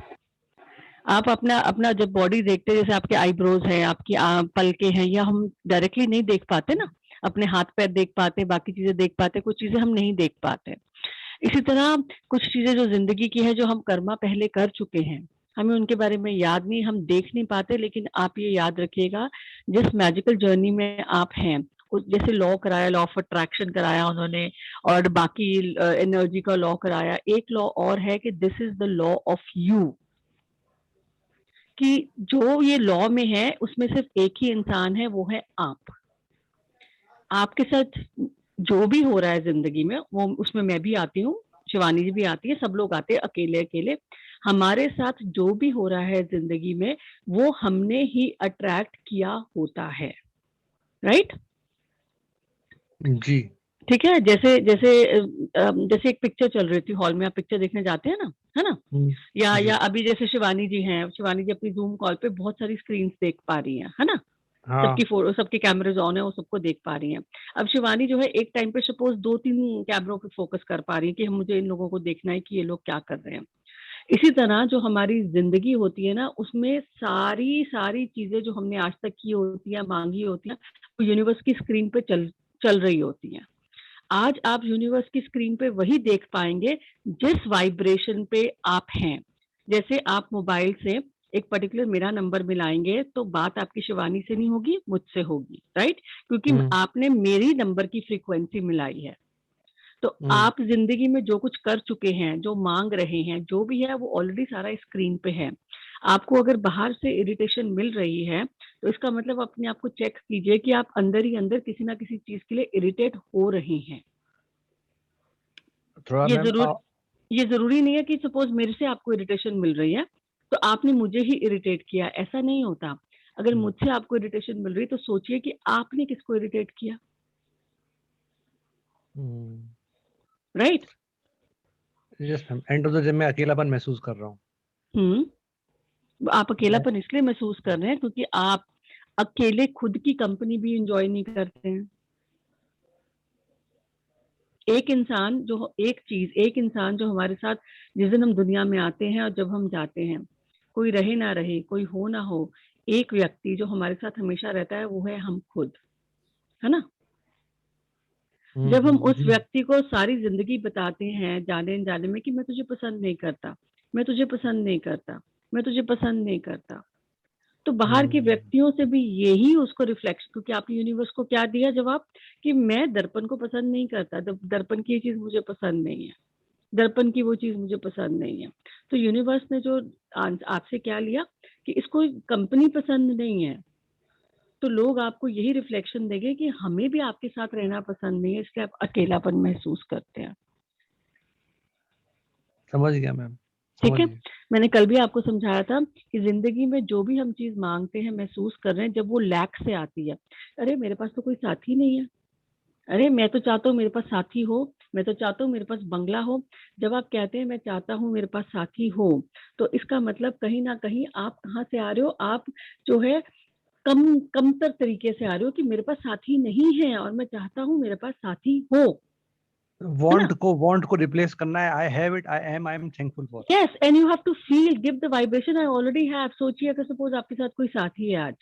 आप अपना अपना जब बॉडी देखते हैं, जैसे आपके आईब्रोज हैं, आपकी पलके हैं, या हम डायरेक्टली नहीं देख पाते ना, अपने हाथ पैर देख पाते, बाकी चीजें देख पाते, कुछ चीजें हम नहीं देख पाते। इसी तरह कुछ चीजें जो जिंदगी की है, जो हम कर्मा पहले कर चुके हैं, हमें उनके बारे में याद नहीं, हम देख नहीं पाते। लेकिन आप ये याद रखिएगा, जिस मैजिकल जर्नी में आप हैं, जैसे लॉ कराया, लॉ ऑफ अट्रैक्शन कराया उन्होंने, और बाकी एनर्जी का लॉ कराया, एक लॉ और है कि this is the law of you, कि जो ये लॉ में है उसमें सिर्फ एक ही इंसान है, वो है आप। आपके साथ जो भी हो रहा है जिंदगी में, वो उसमें मैं भी आती हूँ, शिवानी जी भी आती है, सब लोग आते हैं अकेले अकेले। हमारे साथ जो भी हो रहा है जिंदगी में, वो हमने ही अट्रैक्ट किया होता है, राइट? जी ठीक है। जैसे जैसे जैसे एक पिक्चर चल रही थी हॉल में, आप पिक्चर देखने जाते हैं ना, है ना? या अभी जैसे शिवानी जी हैं, शिवानी जी अपनी जूम कॉल पे बहुत सारी स्क्रीन देख पा रही हैं, है ना? हाँ। सबकी फोटो, सबके कैमरेज ऑन है, वो सबको देख पा रही हैं। अब शिवानी जो है एक टाइम पे सपोज 2-3 कैमरों पे फोकस कर पा रही है कि मुझे इन लोगों को देखना है कि ये लोग क्या कर रहे हैं। इसी तरह जो हमारी जिंदगी होती है ना, उसमें सारी सारी चीजें जो हमने आज तक की होती है, मांगी होती है, वो यूनिवर्स की स्क्रीन पे चल रही होती है। आज आप यूनिवर्स की स्क्रीन पे वही देख पाएंगे जिस वाइब्रेशन पे आप हैं। जैसे आप मोबाइल से एक पर्टिकुलर मेरा नंबर मिलाएंगे, तो बात आपकी शिवानी से नहीं होगी, मुझसे होगी, राइट? क्योंकि आपने मेरी नंबर की फ्रीक्वेंसी मिलाई है। तो आप जिंदगी में जो कुछ कर चुके हैं, जो मांग रहे हैं, जो भी है, वो ऑलरेडी सारा स्क्रीन पे है। आपको अगर बाहर से इरिटेशन मिल रही है, तो इसका मतलब अपने आप को चेक कीजिए कि आप अंदर ही अंदर किसी ना किसी चीज के लिए इरिटेट हो रहे हैं। ये जरूरी नहीं है कि सपोज मेरे से आपको इरिटेशन मिल रही है तो आपने मुझे ही इरिटेट किया, ऐसा नहीं होता। अगर मुझसे आपको इरिटेशन मिल रही है, तो सोचिए कि आपने किसको इरिटेट किया, right? Yes ma'am, end of the day मैं अकेलापन महसूस कर रहा हूँ। आप अकेलापन इसलिए महसूस कर रहे हैं क्योंकि आप अकेले खुद की कंपनी भी एंजॉय नहीं करते हैं। एक इंसान जो हमारे साथ, जिस दिन हम दुनिया में आते हैं और जब हम जाते हैं, कोई रहे ना रहे, कोई हो ना हो, एक व्यक्ति जो हमारे साथ हमेशा रहता है, वो है हम खुद, है ना? जब हम उस व्यक्ति को सारी जिंदगी बताते हैं, जाने अनजाने में, कि मैं तुझे पसंद नहीं करता, मैं तुझे पसंद नहीं करता, मैं तुझे पसंद नहीं करता, तो बाहर के व्यक्तियों से भी यही उसको रिफ्लेक्शन, क्योंकि आपने यूनिवर्स को क्या दिया जवाब कि मैं दर्पण को पसंद नहीं करता, दर्पण की ये चीज मुझे पसंद नहीं है, दर्पण की वो चीज मुझे पसंद नहीं है। तो यूनिवर्स ने जो आपसे क्या लिया कि इसको कंपनी पसंद नहीं है, तो लोग आपको यही रिफ्लेक्शन देंगे कि हमें भी आपके साथ रहना पसंद नहीं है, इसलिए आप अकेलापन महसूस करते हैं। समझ गया मैम। ठीक है, मैंने कल भी आपको समझाया था कि जिंदगी में जो भी हम चीज मांगते हैं, महसूस कर रहे हैं, जब वो लैक से आती है, अरे मेरे पास तो कोई साथी नहीं है, अरे मैं तो चाहता हूँ मेरे पास साथी हो, मैं तो चाहता हूँ मेरे पास बंगला हो। जब आप कहते हैं मैं चाहता हूँ मेरे पास साथी हो, तो इसका मतलब कहीं ना कहीं आप कहाँ से आ रहे हो, आप जो है कमतर तरीके से आ रहे हो कि मेरे पास साथी नहीं है और मैं चाहता हूँ मेरे पास साथी हो। वांट को रिप्लेस करना है, I have it, I am thankful for. Yes, and you have to feel, give the vibration I already have. सोचिए अगर सपोज आपके साथ कोई साथी है आज,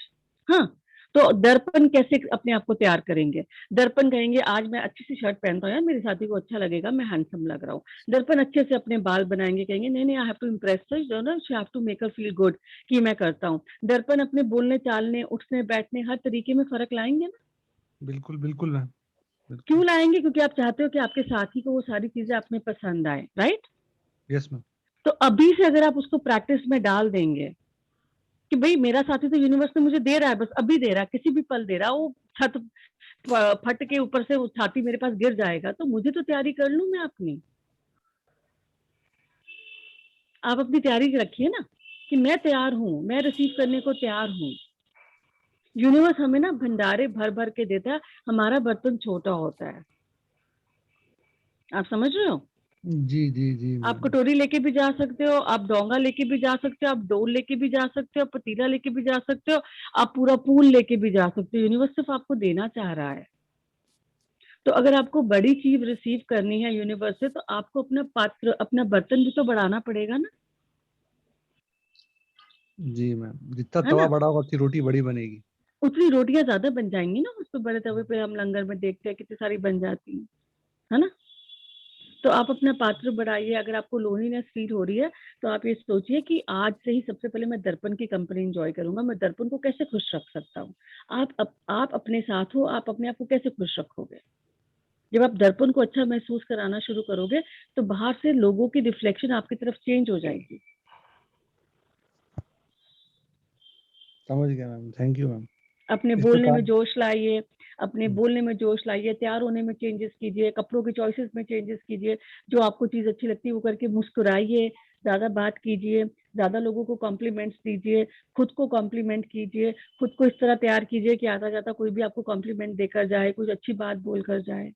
हाँ, तो दर्पण कैसे अपने आप को तैयार करेंगे? दर्पण कहेंगे आज मैं अच्छी सी शर्ट पहनता हूँ यार, मेरे साथी को अच्छा लगेगा, मैं हैंडसम लग रहा हूँ। दर्पण अच्छे से अपने बाल बनाएंगे, कहेंगे नहीं नहीं, I have to impress her, you know, she have to make her feel good कि मैं करता हूँ। दर्पण अपने बोलने, चालने, उठने, बैठने, हर तरीके में फर्क लाएंगे ना। बिल्कुल बिल्कुल मैम। क्यों लाएंगे? क्योंकि आप चाहते हो कि आपके साथी को वो सारी चीजें आप में पसंद आए, राइट? Yes ma'am. तो अभी से अगर आप उसको प्रैक्टिस में डाल देंगे कि भाई मेरा साथी तो यूनिवर्स ने मुझे दे रहा है, बस अभी दे रहा है, किसी भी पल दे रहा है, वो छत फट के ऊपर से वो छाती मेरे पास गिर जाएगा, तो मुझे तो तैयारी कर लूं मैं अपनी। आप अपनी तैयारी रखिए ना कि मैं तैयार हूं, मैं रिसीव करने को तैयार हूं। यूनिवर्स हमें ना भंडारे भर भर के देता है, हमारा बर्तन छोटा होता है। आप समझ रहे हो? जी जी जी आप कटोरी लेके भी जा सकते हो, आप डोंगा लेके भी जा सकते हो, आप डोल लेके भी जा सकते हो, पतीला लेके भी जा सकते हो, आप पूरा पूल लेके भी जा सकते हो। यूनिवर्स सिर्फ आपको देना चाह रहा है। तो अगर आपको बड़ी चीज रिसीव करनी है यूनिवर्स से, तो आपको अपना पात्र, अपना बर्तन भी तो बढ़ाना पड़ेगा ना। जी मैम, जितना है तवा ना? बड़ा होगा उतनी रोटी बड़ी बनेगी। उतनी रोटियां ज्यादा बन जाएंगी ना। उस पे बड़े तवे पे हम लंगर में देखते हैं कितनी सारी बन जाती हैं, है ना? तो आप अपना पात्र बढ़ाइए। अगर आपको लोनलीनेस फील हो रही है, तो आप ये सोचिए कि आज से ही सबसे पहले मैं दर्पण की कंपनी एंजॉय करूंगा। मैं दर्पण को कैसे खुश रख सकता हूँ? आप अपने साथ हो, आप अपने आप को कैसे खुश रखोगे? जब आप दर्पण को अच्छा महसूस कराना शुरू करोगे, तो बाहर से लोगों की रिफ्लेक्शन आपकी तरफ चेंज हो जाएगी। समझ गया मैम, थैंक यू मैम। अपने इस पे बोलने में काम जोश लाइए, अपने बोलने में जोश लाइए, तैयार होने में चेंजेस कीजिए, कपड़ों की चॉइसेस में चेंजेस कीजिए। जो आपको चीज अच्छी लगती है वो करके मुस्कुराइए, ज्यादा बात कीजिए, ज्यादा लोगों को कॉम्प्लीमेंट्स दीजिए, खुद को कॉम्प्लीमेंट कीजिए। खुद को इस तरह तैयार कीजिए कि आता जाता कोई भी आपको कॉम्प्लीमेंट देकर जाए, कुछ अच्छी बात बोलकर जाए।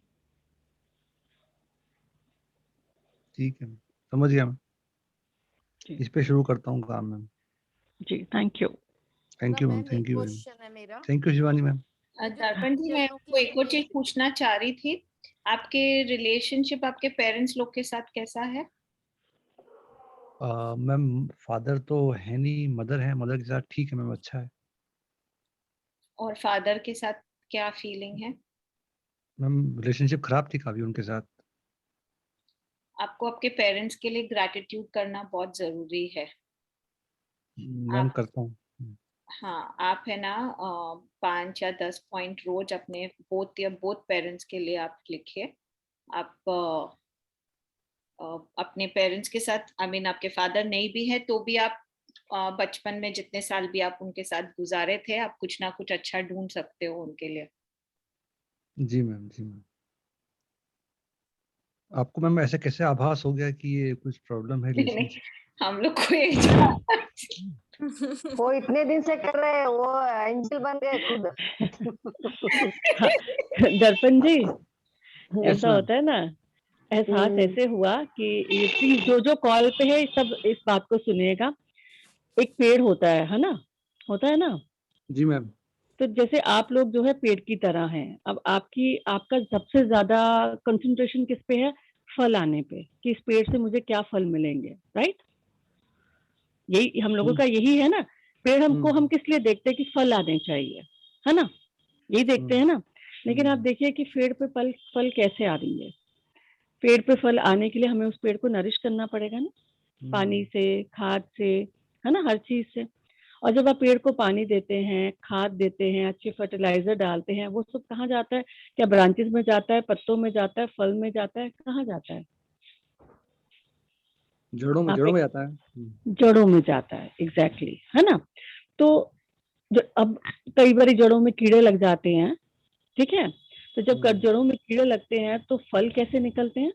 ठीक है, समझ गया मैम। इस पे शुरू करता हूँ काम मैम। जी, thank you. Thank you ma'am, ma'am, thank एक यू क्वेश्चन है मेरा। Thank you Shivani ma'am. Darpan ji, मैं आपको एक और चीज पूछना चाह रही थी। आपके रिलेशनशिप आपके पेरेंट्स लोग के साथ कैसा है? मैम फादर तो है नहीं, मदर है, मदर के साथ ठीक है मैम, अच्छा है। और फादर के साथ क्या फीलिंग है? मैम रिलेशनशिप खराब थी काफी उनके साथ। आपको आपके पेरेंट्स के लिए ग्रैटिट्यूड करना बहुत जरूरी है। मैम आप, करता हूँ। हाँ, आप है ना 5 या 10 पॉइंट रोज अपने बोथ पेरेंट्स के लिए आप लिखिए। आप अपने पेरेंट्स के साथ, आई मीन आपके फादर नहीं भी है तो भी आप बचपन में जितने साल भी आप उनके साथ गुजारे थे, आप कुछ ना कुछ अच्छा ढूंढ सकते हो उनके लिए। जी मैम, जी मैम। आपको मैम ऐसे कैसे आभास हो गया कि ये कुछ प्रॉब्लम है नहीं, रिलेशनशिप? हम लोग को वो इतने दिन से कर रहे हैं, वो एंजल बन गए खुद। दर्पण जी, Yes, ऐसा ma'am. होता है ना, एहसास ऐसे हुआ कि ये प्लीज जो कॉल पे है सब इस बात को सुनिएगा। एक पेड़ होता है ना, होता है ना? जी मैम। तो जैसे आप लोग जो है पेड़ की तरह हैं। अब आपका सबसे ज्यादा कंसंट्रेशन किस पे है? फल आने पे, कि इस पेड़ से मुझे क्या फल मिलेंगे, राइट? यही हम लोगों का यही है ना। पेड़ हमको हम किस लिए देखते हैं? कि फल आने चाहिए, है ना? यही देखते हैं ना। लेकिन आप देखिए कि पेड़ पे फल कैसे आ रही है। पेड़ पे फल आने के लिए हमें उस पेड़ को नरिश करना पड़ेगा ना, पानी से, खाद से, है ना, हर चीज से। और जब आप पेड़ को पानी देते हैं, खाद देते हैं, अच्छे फर्टिलाइजर डालते हैं, वो सब कहाँ जाता है? क्या ब्रांचेस में जाता है, पत्तों में जाता है, फल में जाता है, कहाँ जाता है? आप जड़ों में जाता है। जड़ों में जाता है, एग्जैक्टली, है ना? तो अब कई बार जड़ों में कीड़े लग जाते हैं, ठीक है? तो जब जड़ों में कीड़े लगते हैं तो फल कैसे निकलते हैं?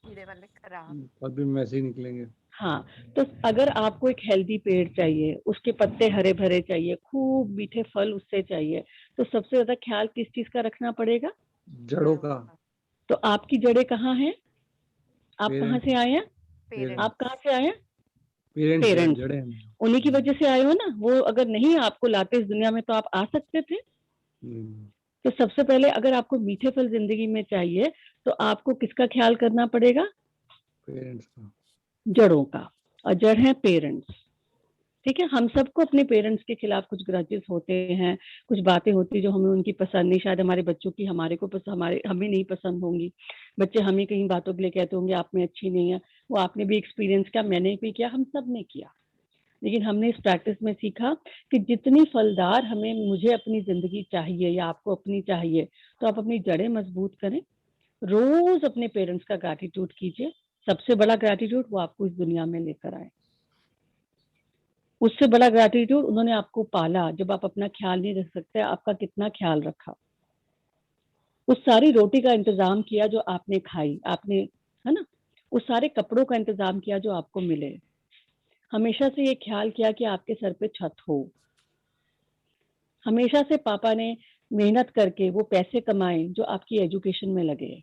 कीड़े वाले खराब। फल भी वैसे ही निकलेंगे। हाँ, तो अगर आपको एक हेल्दी पेड़ चाहिए, उसके पत्ते हरे भरे चाहिए, खूब मीठे फल उससे चाहिए, तो सबसे ज्यादा ख्याल किस चीज का रखना पड़ेगा? जड़ों का। तो आपकी जड़ें कहाँ हैं? आप कहाँ से आए हैं? आप कहाँ से आए हैं? पेरेंट्स। जड़ें। उन्हीं की वजह से आए हो ना। वो अगर नहीं आपको लाते इस दुनिया में तो आप आ सकते थे? तो सबसे पहले अगर आपको मीठे फल जिंदगी में चाहिए तो आपको किसका ख्याल करना पड़ेगा? पेरेंट्स का। जड़ों का। और जड़ है पेरेंट्स, ठीक है? हम सबको अपने पेरेंट्स के खिलाफ कुछ ग्रजेस होते हैं, कुछ बातें होती है जो हमें उनकी पसंद नहीं, शायद हमारे बच्चों की हमारे को हमें नहीं पसंद होंगी, बच्चे हमें कहीं बातों के लिए कहते होंगे आप में अच्छी नहीं है। वो आपने भी एक्सपीरियंस किया, मैंने भी किया, हम सब ने किया। लेकिन हमने इस प्रैक्टिस में सीखा कि जितनी फलदार मुझे अपनी जिंदगी चाहिए या आपको अपनी चाहिए, तो आप अपनी जड़ें मजबूत करें, रोज अपने पेरेंट्स का ग्रैटिट्यूड कीजिए। सबसे बड़ा ग्रैटिट्यूड वो आपको इस दुनिया में लेकर आए, उससे बड़ा ग्रैटिट्यूड उन्होंने आपको पाला। जब आप अपना ख्याल नहीं रख सकते, आपका कितना ख्याल रखा, उस सारी रोटी का इंतजाम किया जो आपने खाई, आपने, है ना, उस सारे कपड़ों का इंतजाम किया जो आपको मिले, हमेशा से ये ख्याल किया कि आपके सर पे छत हो, हमेशा से पापा ने मेहनत करके वो पैसे कमाए जो आपकी एजुकेशन में लगे,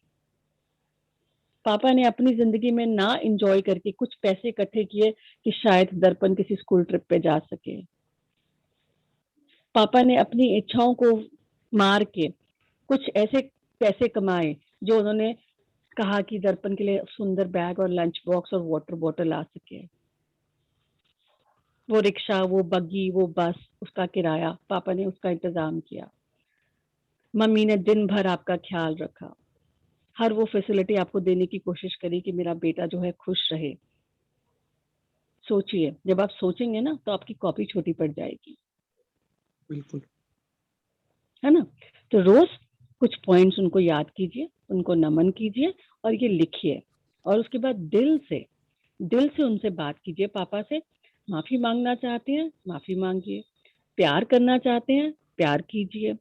पापा ने अपनी जिंदगी में ना एंजॉय करके कुछ पैसे इकट्ठे किए कि शायद दर्पण किसी स्कूल ट्रिप पे जा सके, पापा ने अपनी इच्छाओं को मार के कुछ ऐसे पैसे कमाए जो उन्होंने कहा कि दर्पण के लिए सुंदर बैग और लंच बॉक्स और वाटर बॉटल आ सके। वो रिक्शा, वो बग्गी, वो बस, उसका किराया पापा ने उसका इंतजाम किया। मम्मी ने दिन भर आपका ख्याल रखा, हर वो फैसिलिटी आपको देने की कोशिश करी कि मेरा बेटा जो है खुश रहे। सोचिए, जब आप सोचेंगे ना तो आपकी कॉपी छोटी पड़ जाएगी, बिल्कुल, है ना? तो रोज कुछ पॉइंट्स उनको याद कीजिए, उनको नमन कीजिए और ये लिखिए, और उसके बाद दिल से उनसे बात कीजिए। पापा से माफी मांगना चाहते हैं, माफी मांगिए, प्यार करना चाहते हैं, प्यार कीजिए,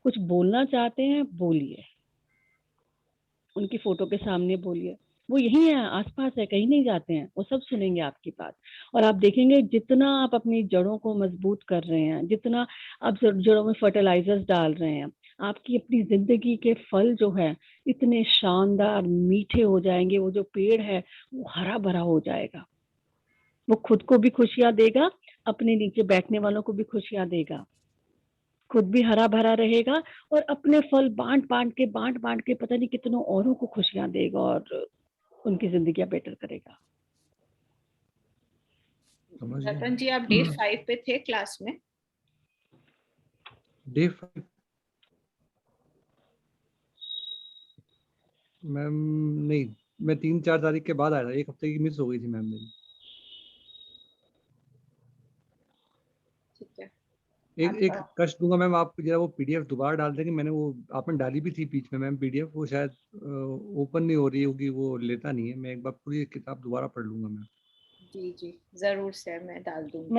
कुछ बोलना चाहते हैं, बोलिए, उनकी फोटो के सामने बोलिए। वो यही है, आसपास है, कहीं नहीं जाते हैं, वो सब सुनेंगे आपकी बात। और आप देखेंगे जितना आप अपनी जड़ों को मजबूत कर रहे हैं, जितना आप जड़ों में फर्टिलाइजर्स डाल रहे हैं, आपकी अपनी जिंदगी के फल जो है इतने शानदार मीठे हो जाएंगे। वो जो पेड़ है वो हरा भरा हो जाएगा, वो खुद को भी खुशियां देगा, अपने नीचे बैठने वालों को भी खुशियां देगा, खुद भी हरा भरा रहेगा और अपने फल बांट बांट के पता नहीं कितनों औरों को खुशियां देगा और उनकी जिंदगियां बेटर करेगा। रतन जी, आप डे 5 पे थे क्लास में? डे 5 मैम नहीं, मैं 3-4 तारीख के बाद आया था, एक हफ्ते की मिस हो गई थी मैम मेरी। ठीक है, एक कष्ट दूंगा मैम, आप जरा वो पीडीएफ दोबारा डाल देंगे। मैंने वो आपने डाली भी थी बीच में मैम पीडीएफ, वो शायद ओपन नहीं हो रही होगी, वो लेता नहीं है। मैं एक बार पूरी किताब दोबारा पढ़ लूंगा मैम। जी जी जरूर सर, मैं डाल दूंगी।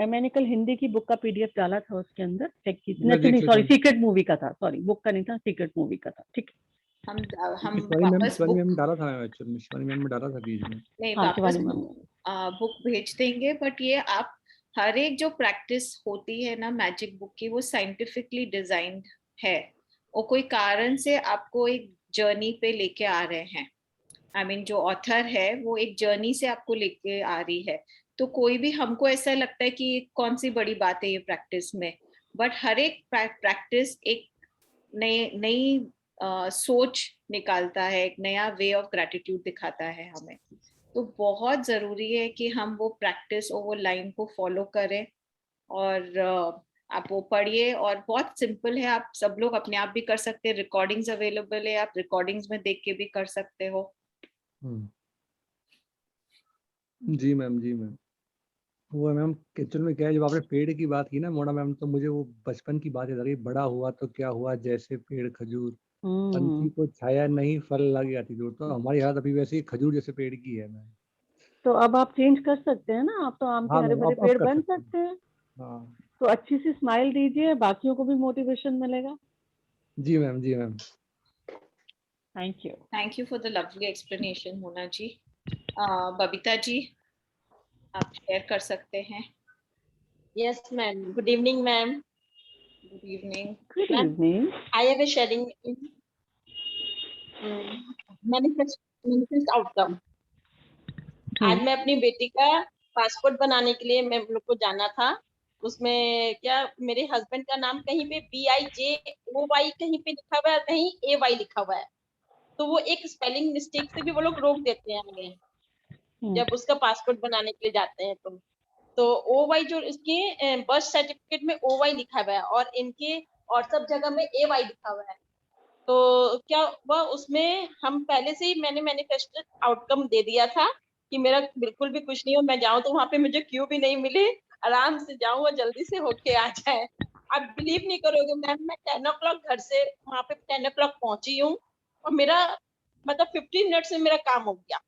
मैंने कल हिंदी की बुक का पीडीएफ डाला था, उसके अंदर चेक कीजिए। सॉरी, सीक्रेट मूवी का था, सॉरी बुक का नहीं था, सीक्रेट मूवी का था। ठीक है, हम वापस शिवानी मैम डाला था, एक्चुअली शिवानी मैम में डाला था बीच में। नहीं, वापस बुक भेज देंगे। बट ये आप हर एक जो प्रैक्टिस होती है ना मैजिक बुक की, वो साइंटिफिकली डिजाइन्ड है, और कोई कारण से आपको एक जर्नी पे लेके आ रहे हैं। आई मीन जो ऑथर है वो एक जर्नी से आपको लेके आ रही है। तो कोई भी, हमको ऐसा लगता है कि कौन सी बड़ी बात है ये प्रैक्टिस में, बट हर एक प्रैक्टिस एक नई सोच निकालता है, एक नया वे ऑफ ग्रेटिट्यूड दिखाता है हमें। तो बहुत जरूरी है कि हम वो प्रैक्टिस और वो लाइन को फॉलो करें, और आप वो पढ़िए। और बहुत सिंपल है, आप सब लोग अपने आप भी कर सकते हैं, रिकॉर्डिंग्स अवेलेबल है, आप रिकॉर्डिंग्स में देख के भी कर सकते हो। जी मैम, जी मैम। वो मैम एक्चुअल में क्या है, जब आपने पेड़ की बात की ना मोना मैम, तो मुझे वो बचपन की बात याद आ गई। बड़ा हुआ तो क्या हुआ, जैसे पेड़ खजूर, पंछी को छाया नहीं फल लग जाती दूर। तो हमारी हालत अभी वैसे ही खजूर जैसे पेड़ की है मैम। तो अब आप चेंज कर सकते हैं ना, आप तो आम के हाँ हरे मैम, भरे अब पेड़ कर बन सकते हैं। सकते हैं। हाँ तो अच्छी सी स्माइल दीजिए, बाकियों को भी मोटिवेशन मिलेगा। जी मैम, जी ma'am. Thank you for the lovely explanation Mona ji. Babita ji, आप शेयर कर सकते हैं। Yes, ma'am. Good evening, ma'am. Good evening. Good Ma'am, evening. I have a sharing in manifest outcome. आज मैं अपनी बेटी का पासपोर्ट बनाने के लिए मैं लोग को जाना था। उसमें क्या मेरे हस्बैंड का नाम कहीं पे BIJOY कहीं पे लिखा हुआ है, कहीं AY लिखा हुआ है। तो वो एक स्पेलिंग मिस्टेक से भी वो लोग रोक देते हैं हमें जब उसका पासपोर्ट बनाने के लिए जाते हैं। तो OY जो इसके बर्थ सर्टिफिकेट में OY लिखा हुआ है और इनके और सब जगह में AY लिखा हुआ है। तो क्या हुआ उसमें, हम पहले से ही मैंने मैनिफेस्टेड आउटकम दे दिया था कि मेरा बिल्कुल भी कुछ नहीं हो, मैं जाऊं तो वहां पे मुझे क्यों भी नहीं मिले, आराम से जाऊं और जल्दी से होके आ जाए। आप बिलीव नहीं करोगे मैम, मैं 10 o'clock घर से वहां पे 10 o'clock पहुंची हूँ और मेरा मतलब 15 मिनट में मेरा काम हो गया।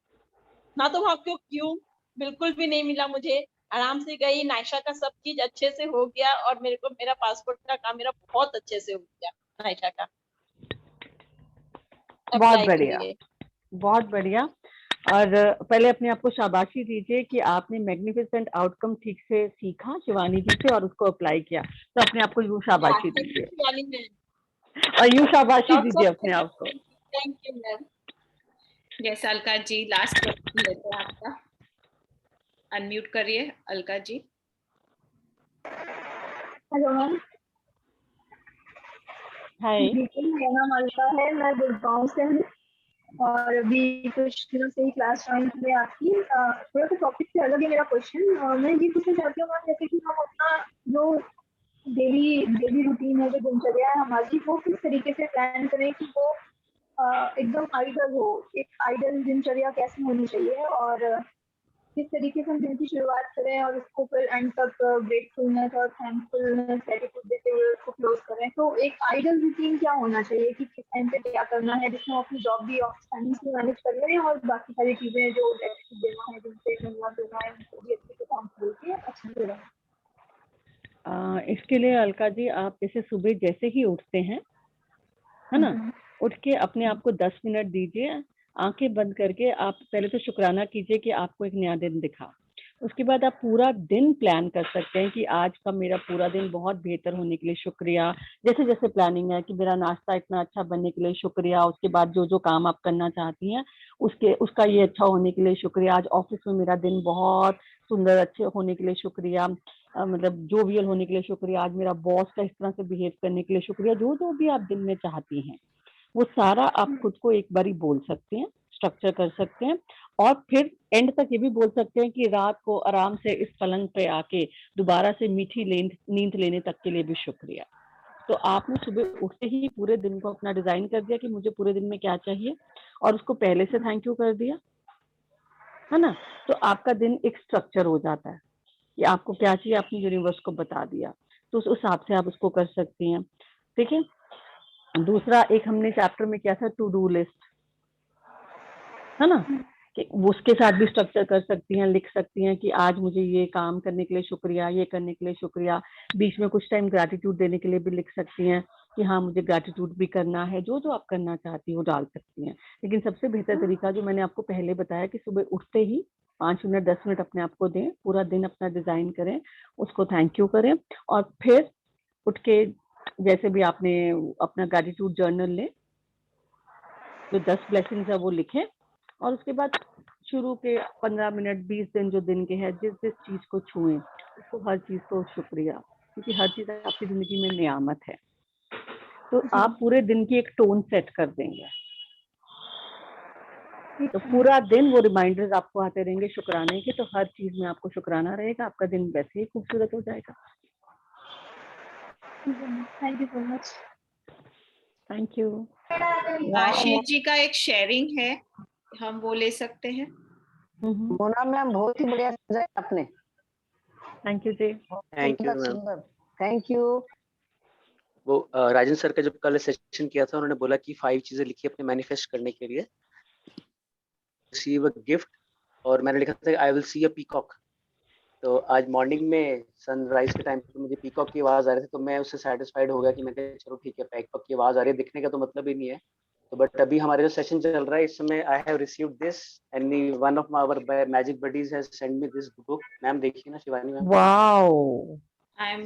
ना तो वहां क्यों बिल्कुल भी नहीं मिला मुझे। आराम से गई, नायशा का सब चीज अच्छे से हो गया और मेरे को मेरा पासपोर्ट का काम मेरा बहुत अच्छे से हो गया नायशा का। बहुत अप्लाई के बढ़िया, लिए। बहुत बढ़िया। और पहले अपने आप को शाबाशी दीजिए कि आपने मैग्निफिसेंट आउटकम ठीक से सीखा शिवानी जी से और उसको अप्लाई किया। तो अपने आप को यूं शाबाशी दीजिए और यूं शाबाशी दीजिए अपने आप को। Thank you ma'am. Yes Alka ji, last question लेते हैं आपका। अनम्यूट करिए Alka ji. Hello ma'am. Hi. मेरा नाम अलका है, मैं गुड़गांव से हूँ और अभी कुछ दिनों से ही क्लास ज्वाइन की है आपकी। थोड़ा सा टॉपिक से अलग है मेरा क्वेश्चन। मैं ये पूछना चाहती हूँ मैम, जैसे कि हम अपना जो डेली रूटीन है, जो दिनचर्या है हमारी, वो किस तरीके से प्लान करें कि वो एकदम आइडल हो। एक आइडल दिनचर्या कैसे होनी चाहिए और किस तरीके से हम दिन की शुरुआत करें और उसको फिर एंड तक ग्रेटफुलनेस और थैंकफुलनेस एटीट्यूड देते हुए उसको क्लोज करें। तो एक आइडल रूटीन क्या होना चाहिए कि किस टाइम पे क्या करना है जिसमें हम अपनी जॉब भी ऑफिस टाइमिंग से मैनेज कर लें और बाकी सारी चीजें जो ग्रेटिट्यूड देना है, जिनसे धन्यवाद देना है, उनको भी अच्छे से काम करके अच्छा से रहें। इसके लिए अलका जी, आप जैसे सुबह जैसे ही उठते हैं, है ना, उठ के अपने आप को 10 मिनट दीजिए, आंखें बंद करके आप पहले तो शुक्राना कीजिए कि आपको एक नया दिन दिखा। उसके बाद आप पूरा दिन प्लान कर सकते हैं कि आज का मेरा पूरा दिन बहुत बेहतर होने के लिए शुक्रिया। जैसे जैसे प्लानिंग है कि मेरा नाश्ता इतना अच्छा बनने के लिए शुक्रिया, उसके बाद जो जो काम आप करना चाहती हैं उसका ये अच्छा होने के लिए शुक्रिया, आज ऑफिस में मेरा दिन बहुत सुंदर अच्छे होने के लिए शुक्रिया, मतलब जोवियल होने के लिए शुक्रिया, आज मेरा बॉस का इस तरह से बिहेव करने के लिए शुक्रिया। जो जो भी आप दिन में चाहती हैं वो सारा आप खुद को एक बारी बोल सकते हैं, स्ट्रक्चर कर सकते हैं और फिर एंड तक ये भी बोल सकते हैं कि रात को आराम से इस पलंग पे आके दोबारा से मीठी नींद लेने तक के लिए भी शुक्रिया। तो आपने सुबह उठते ही पूरे दिन को अपना डिजाइन कर दिया कि मुझे पूरे दिन में क्या चाहिए और उसको पहले से थैंक यू कर दिया, है ना। तो आपका दिन एक स्ट्रक्चर हो जाता है कि आपको क्या चाहिए, आपने यूनिवर्स को बता दिया, तो उस हिसाब से आप उसको कर सकती हैं। ठीक है। दूसरा एक हमने चैप्टर में किया था टू डू लिस्ट, है ना, कि उसके साथ भी स्ट्रक्चर कर सकती हैं, लिख सकती हैं कि आज मुझे ये काम करने के लिए शुक्रिया, ये करने के लिए शुक्रिया। बीच में कुछ टाइम ग्रैटिट्यूड देने के लिए भी लिख सकती हैं कि हाँ मुझे ग्रैटिट्यूड भी करना है। जो जो आप करना चाहती हो डाल सकती हैं, लेकिन सबसे बेहतर तरीका जो मैंने आपको पहले बताया कि सुबह उठते ही 5 मिनट 10 मिनट अपने आप को दें, पूरा दिन अपना डिजाइन करें, उसको थैंक यू करें और फिर उठ के जैसे भी आपने अपना ग्रैटिट्यूड जर्नल ले, जो 10 ब्लेसिंग्स है वो लिखें और उसके बाद शुरू के 15 मिनट 20 दिन जो दिन के हैं, जिस जिस चीज को छुएं उसको हर चीज को शुक्रिया, क्योंकि हर चीज आपकी जिंदगी में नियामत है। तो आप पूरे दिन की एक टोन सेट कर देंगे, तो पूरा दिन वो रिमाइंडर्स आपको आते रहेंगे शुक्राने के, तो हर चीज में आपको शुक्राना रहेगा, आपका दिन वैसे ही खूबसूरत हो जाएगा। Thank you so much. Thank you. Ashish ji का एक शेयरिंग है, हम वो ले सकते हैं। मोना मैम बहुत ही बढ़िया सजाया आपने। थैंक यू जी। Thank you ma'am. Thank you. वो राजन सर का जब कल सेशन किया था उन्होंने बोला कि 5 चीजें लिखी अपने मैनिफेस्ट करने के लिए। रिसीव अ गिफ्ट, और मैंने लिखा था I will see a peacock. तो आज मॉर्निंग में सनराइज के टाइम पे मुझे पीकॉक की आवाज आ रही थी, तो मैं उससे सेटिस्फाइड हो गया कि मैं कहा चलो ठीक है, पीकॉक की आवाज आ रही है, दिखने का तो मतलब ही नहीं है। तो बट अभी हमारे जो सेशन चल रहा है इस समय, I have received this and one of our magic buddies has send me this book. Ma'am देखिए ना शिवानी मैम। वाओ।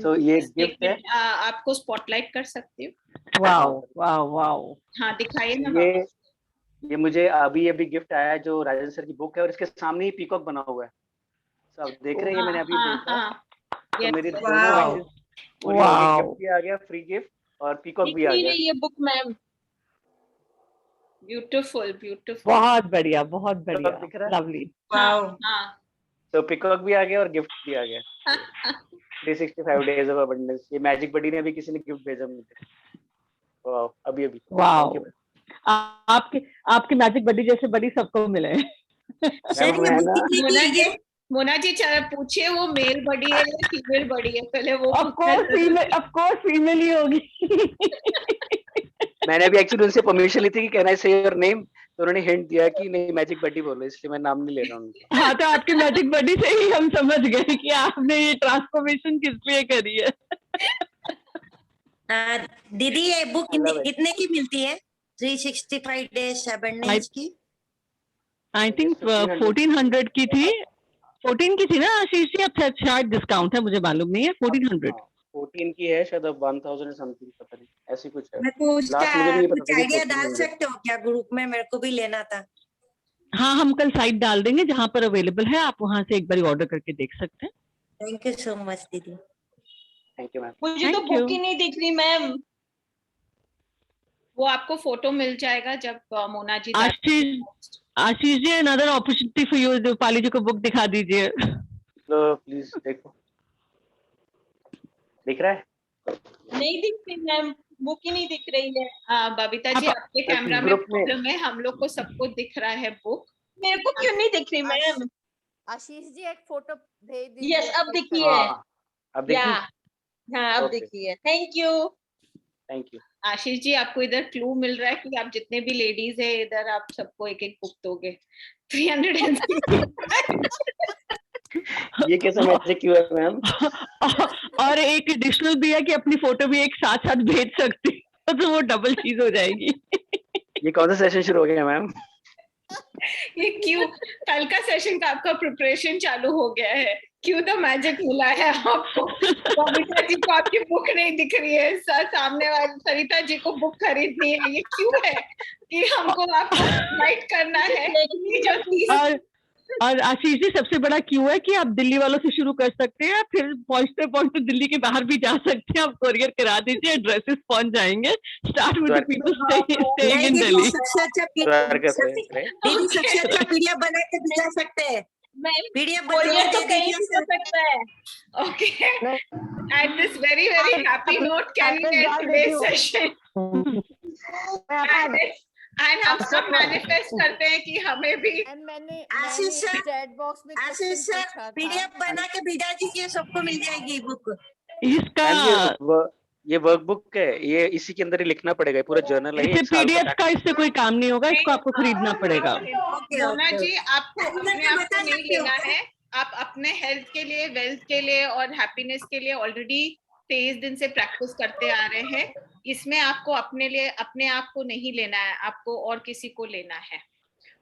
So, ये गिफ्ट है। आपको स्पॉटलाइट कर सकती हूँ। Wow wow wow. हाँ दिखाइए ना। ये मुझे अभी गिफ्ट आया है, जो राजन सर की बुक है, और इसके सामने ही पीकॉक बना हुआ है। सब देख रहे हैं, मैंने अभी देखा। तो मेरी दोनों विशेस पूरी हो गई, गिफ्ट भी आ गया, फ्री गिफ्ट, और पीकॉक भी आ गया। ये बुक मैम। Beautiful beautiful. बहुत बढ़िया, बहुत बढ़िया, लवली। तो पीकॉक भी आ गया और गिफ्ट भी आ गया। 365 डेज ऑफ अबंडेंस। ये मैजिक बडी ने भी किसी ने गिफ्ट भेजा मुझे। वाह, अभी वाह। आपके मैजिक बडी जैसे बडी सबको मिले। मोना जी पूछिए वो मेल बडी है या फीमेल बडी है, पहले वो। ऑफ कोर्स फीमेल ही होगी। मैंने अभी एक्चुअली उनसे परमिशन ली थी कि कैन आई से योर नेम, तो उन्होंने हिंट दिया कि नहीं मैजिक बडी बोलो, इसलिए मैं नाम नहीं ले रहा हूँ। हाँ, तो आपकी मैजिक बडी से ही हम समझ गए कि आपने ये ट्रांसफॉर्मेशन किस लिए करी है। दीदी ये बुक कितने की मिलती है? 365 डेज अबंडेंस की? आई थिंक 1400 की थी। 14 की थी ना आशीष जी? अब शायद डिस्काउंट है, मुझे मालूम नहीं है। 1400 14 की है शायद, अब 1000 समथिंग पता नहीं, ऐसी कुछ है। मैं कुछ आइडिया डाल सकते हो क्या ग्रुप में? मेरे को भी लेना था। हाँ, हम कल साइट डाल देंगे जहाँ पर अवेलेबल है, आप वहाँ से एक बार ऑर्डर करके देख सकते हैं। थैंक यू सो मच दीदी। Thank you ma'am. मुझे तो बुक ही नहीं दिख रही मैम। वो आपको फोटो मिल जाएगा जब Mona ji. Ashish ji, another opportunity for you, Rupali ji को बुक दिखा दीजिए। प्लीज देखो, दिख रहा है? नहीं दिख रही मैम, बुक ही नहीं दिख रही है। बबीता जी आपके कैमरा में प्रॉब्लम है, हम लोग को सबको दिख रहा है बुक। मेरे को क्यों नहीं दिख रही मैम? आशीष जी एक फोटो भेज दीजिए। यस, अब दिखी है। अब देखिए। हाँ, अब दिखी है। Thank you. आशीष जी आपको इधर क्लू मिल रहा है कि आप जितने भी लेडीज है इधर, आप सबको एक एक बुक दोगे। 300। ये कैसा मैजिक क्यों है मैम? और एक एडिशनल भी है कि अपनी फोटो भी एक साथ साथ भेज सकती है, तो वो डबल चीज हो जाएगी। ये कौन सा सेशन शुरू हो गया मैम? ये क्यों कल का सेशन का आपका प्रिपरेशन चालू हो गया है? क्यों द मैजिक मिला है आपको? बबीता जी को आपकी बुक नहीं दिख रही है, सामने वाली सरिता जी को बुक खरीदनी है, ये क्यों है कि हमको आपको गाइड करना है? और आशीष जी सबसे बड़ा क्यों है कि आप दिल्ली वालों से शुरू कर सकते हैं, फिर पहुंचते पहुंचते दिल्ली के बाहर भी जा सकते हैं। आप कोरियर करा दीजिए, एड्रेसेस पहुंच जाएंगे। Start with the people staying in Delhi. सबसे अच्छा पीडीएफ बना के भेज सकते हैं। पीडीएफ कोरियर तो कहीं भी हो सकता है। Okay, at this very happy note can we end today's session. And हम सब मैनिफेस्ट करते हैं कि हमें भी। आशीष सर पीडीएफ बना के भेजा दीजिए, सबको मिल जाएगी बुक। इसका ये वर्कबुक है, ये इसी के अंदर ही लिखना पड़ेगा, पूरा जर्नल है। इससे पीडीएफ का इससे कोई काम नहीं होगा, इसको आपको खरीदना पड़ेगा। मोना जी आपको अपने आप को नहीं लेना है, आप अपने हेल्थ के लिए, वेल्थ के लिए और हैप्पीनेस के लिए ऑलरेडी 23 दिन से प्रैक्टिस करते आ रहे हैं। इसमें आपको अपने लिए, अपने आप को नहीं लेना है, आपको और किसी को लेना है।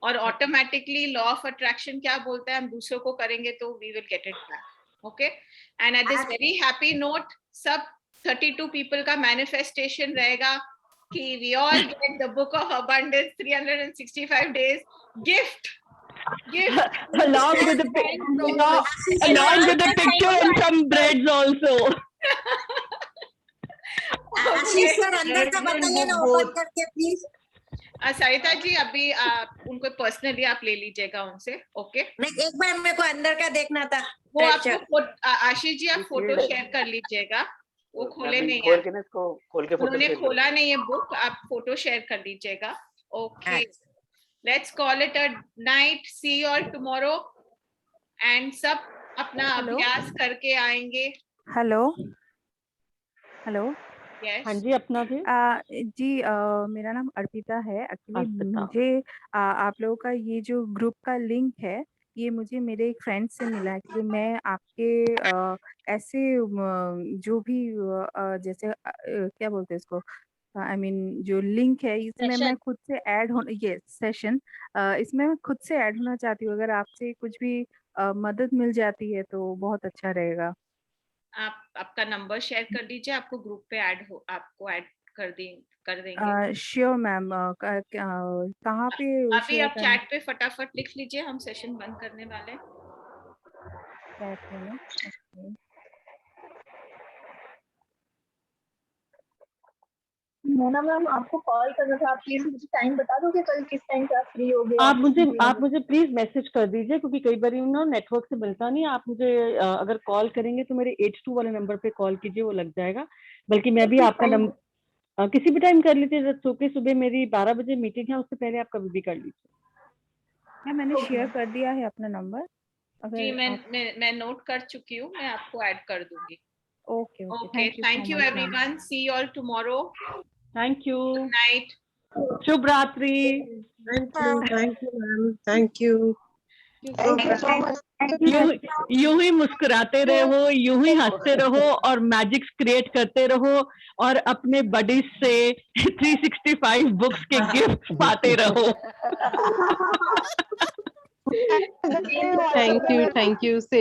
और ऑटोमेटिकली लॉ ऑफ अट्रैक्शन क्या बोलता है, हम दूसरों को करेंगे तो we will get it back. Okay, and at this very happy note सब 32 पीपल का मैनिफेस्टेशन रहेगा कि we all get the book of abundance 365 days gift along with the picture and some breads also. Ashish sir अंदर का बताइए ना, open करके please. Sarita ji अभी उनको पर्सनली आप ले लीजिएगा उनसे। ओके, नहीं एक बार मेरे को अंदर का देखना था। वो आपको आशीष जी आप फोटो शेयर कर लीजिएगा, वो खोले नहीं है, उन्होंने खोला नहीं है बुक, आप फोटो शेयर कर लीजिएगा। Okay, let's call it a night, see you all tomorrow. And सब अपना हेलो अभ्यास करके आएंगे। हेलो हेलो यस हाँ जी, अपना भी। जी मेरा नाम अर्पिता है। एक्चुअली अर्पिता। मुझे आप लोगों का ये जो ग्रुप का लिंक है, ये मुझे मेरे एक फ्रेंड से मिला। एक्चुअली मैं आपके ऐसे जो भी जैसे क्या बोलते हैं इसको, आई मीन जो लिंक है इसमें मैं सेशन खुद से ऐड हो, ये सेशन इसमें मैं खुद से ऐड होना चाहती हूँ। अगर आपसे कुछ भी मदद मिल जाती है तो बहुत अच्छा रहेगा। आप आपका नंबर शेयर कर दीजिए, आपको ग्रुप पे आपको ऐड कर देंगे। Sure ma'am. कहाँ पे अभी शेयर आप करना चैट पे फटाफट लिख लीजिए, हम सेशन बंद करने वाले हैं। चैट में ना? ओके। मोना मैम, आपको कॉल करना था। आप प्लीज मुझे टाइम बता दोगे कल किस टाइम पे आप फ्री होगे? आप मुझे प्लीज मैसेज कर दीजिए, क्योंकि कई बार ना नेटवर्क से मिलता नहीं। आप मुझे अगर कॉल करेंगे तो मेरे 82 वाले नंबर पे कॉल कीजिए, वो लग जाएगा। बल्कि मैं भी आपका नंबर किसी भी टाइम कर लीजिए। सुबह मेरी 12 बजे मीटिंग है, उससे पहले आप कभी भी कर लीजिए। मैंने शेयर कर दिया है अपना नंबर। जी अगर आप मैं नोट कर चुकी हूँ, मैं आपको ऐड कर दूंगी। Okay okay, thank thank you you so much ma'am. Everyone, see you all tomorrow. Thank you. Good night. शुभ रात्रि। Thank you ma'am, thank you. Thank you so much. यूं ही मुस्कुराते रहो, यूं ही हंसते रहो और मैजिक्स क्रिएट करते रहो, और अपने बडीज से 365 बुक्स के गिफ्ट पाते रहो। Thank you same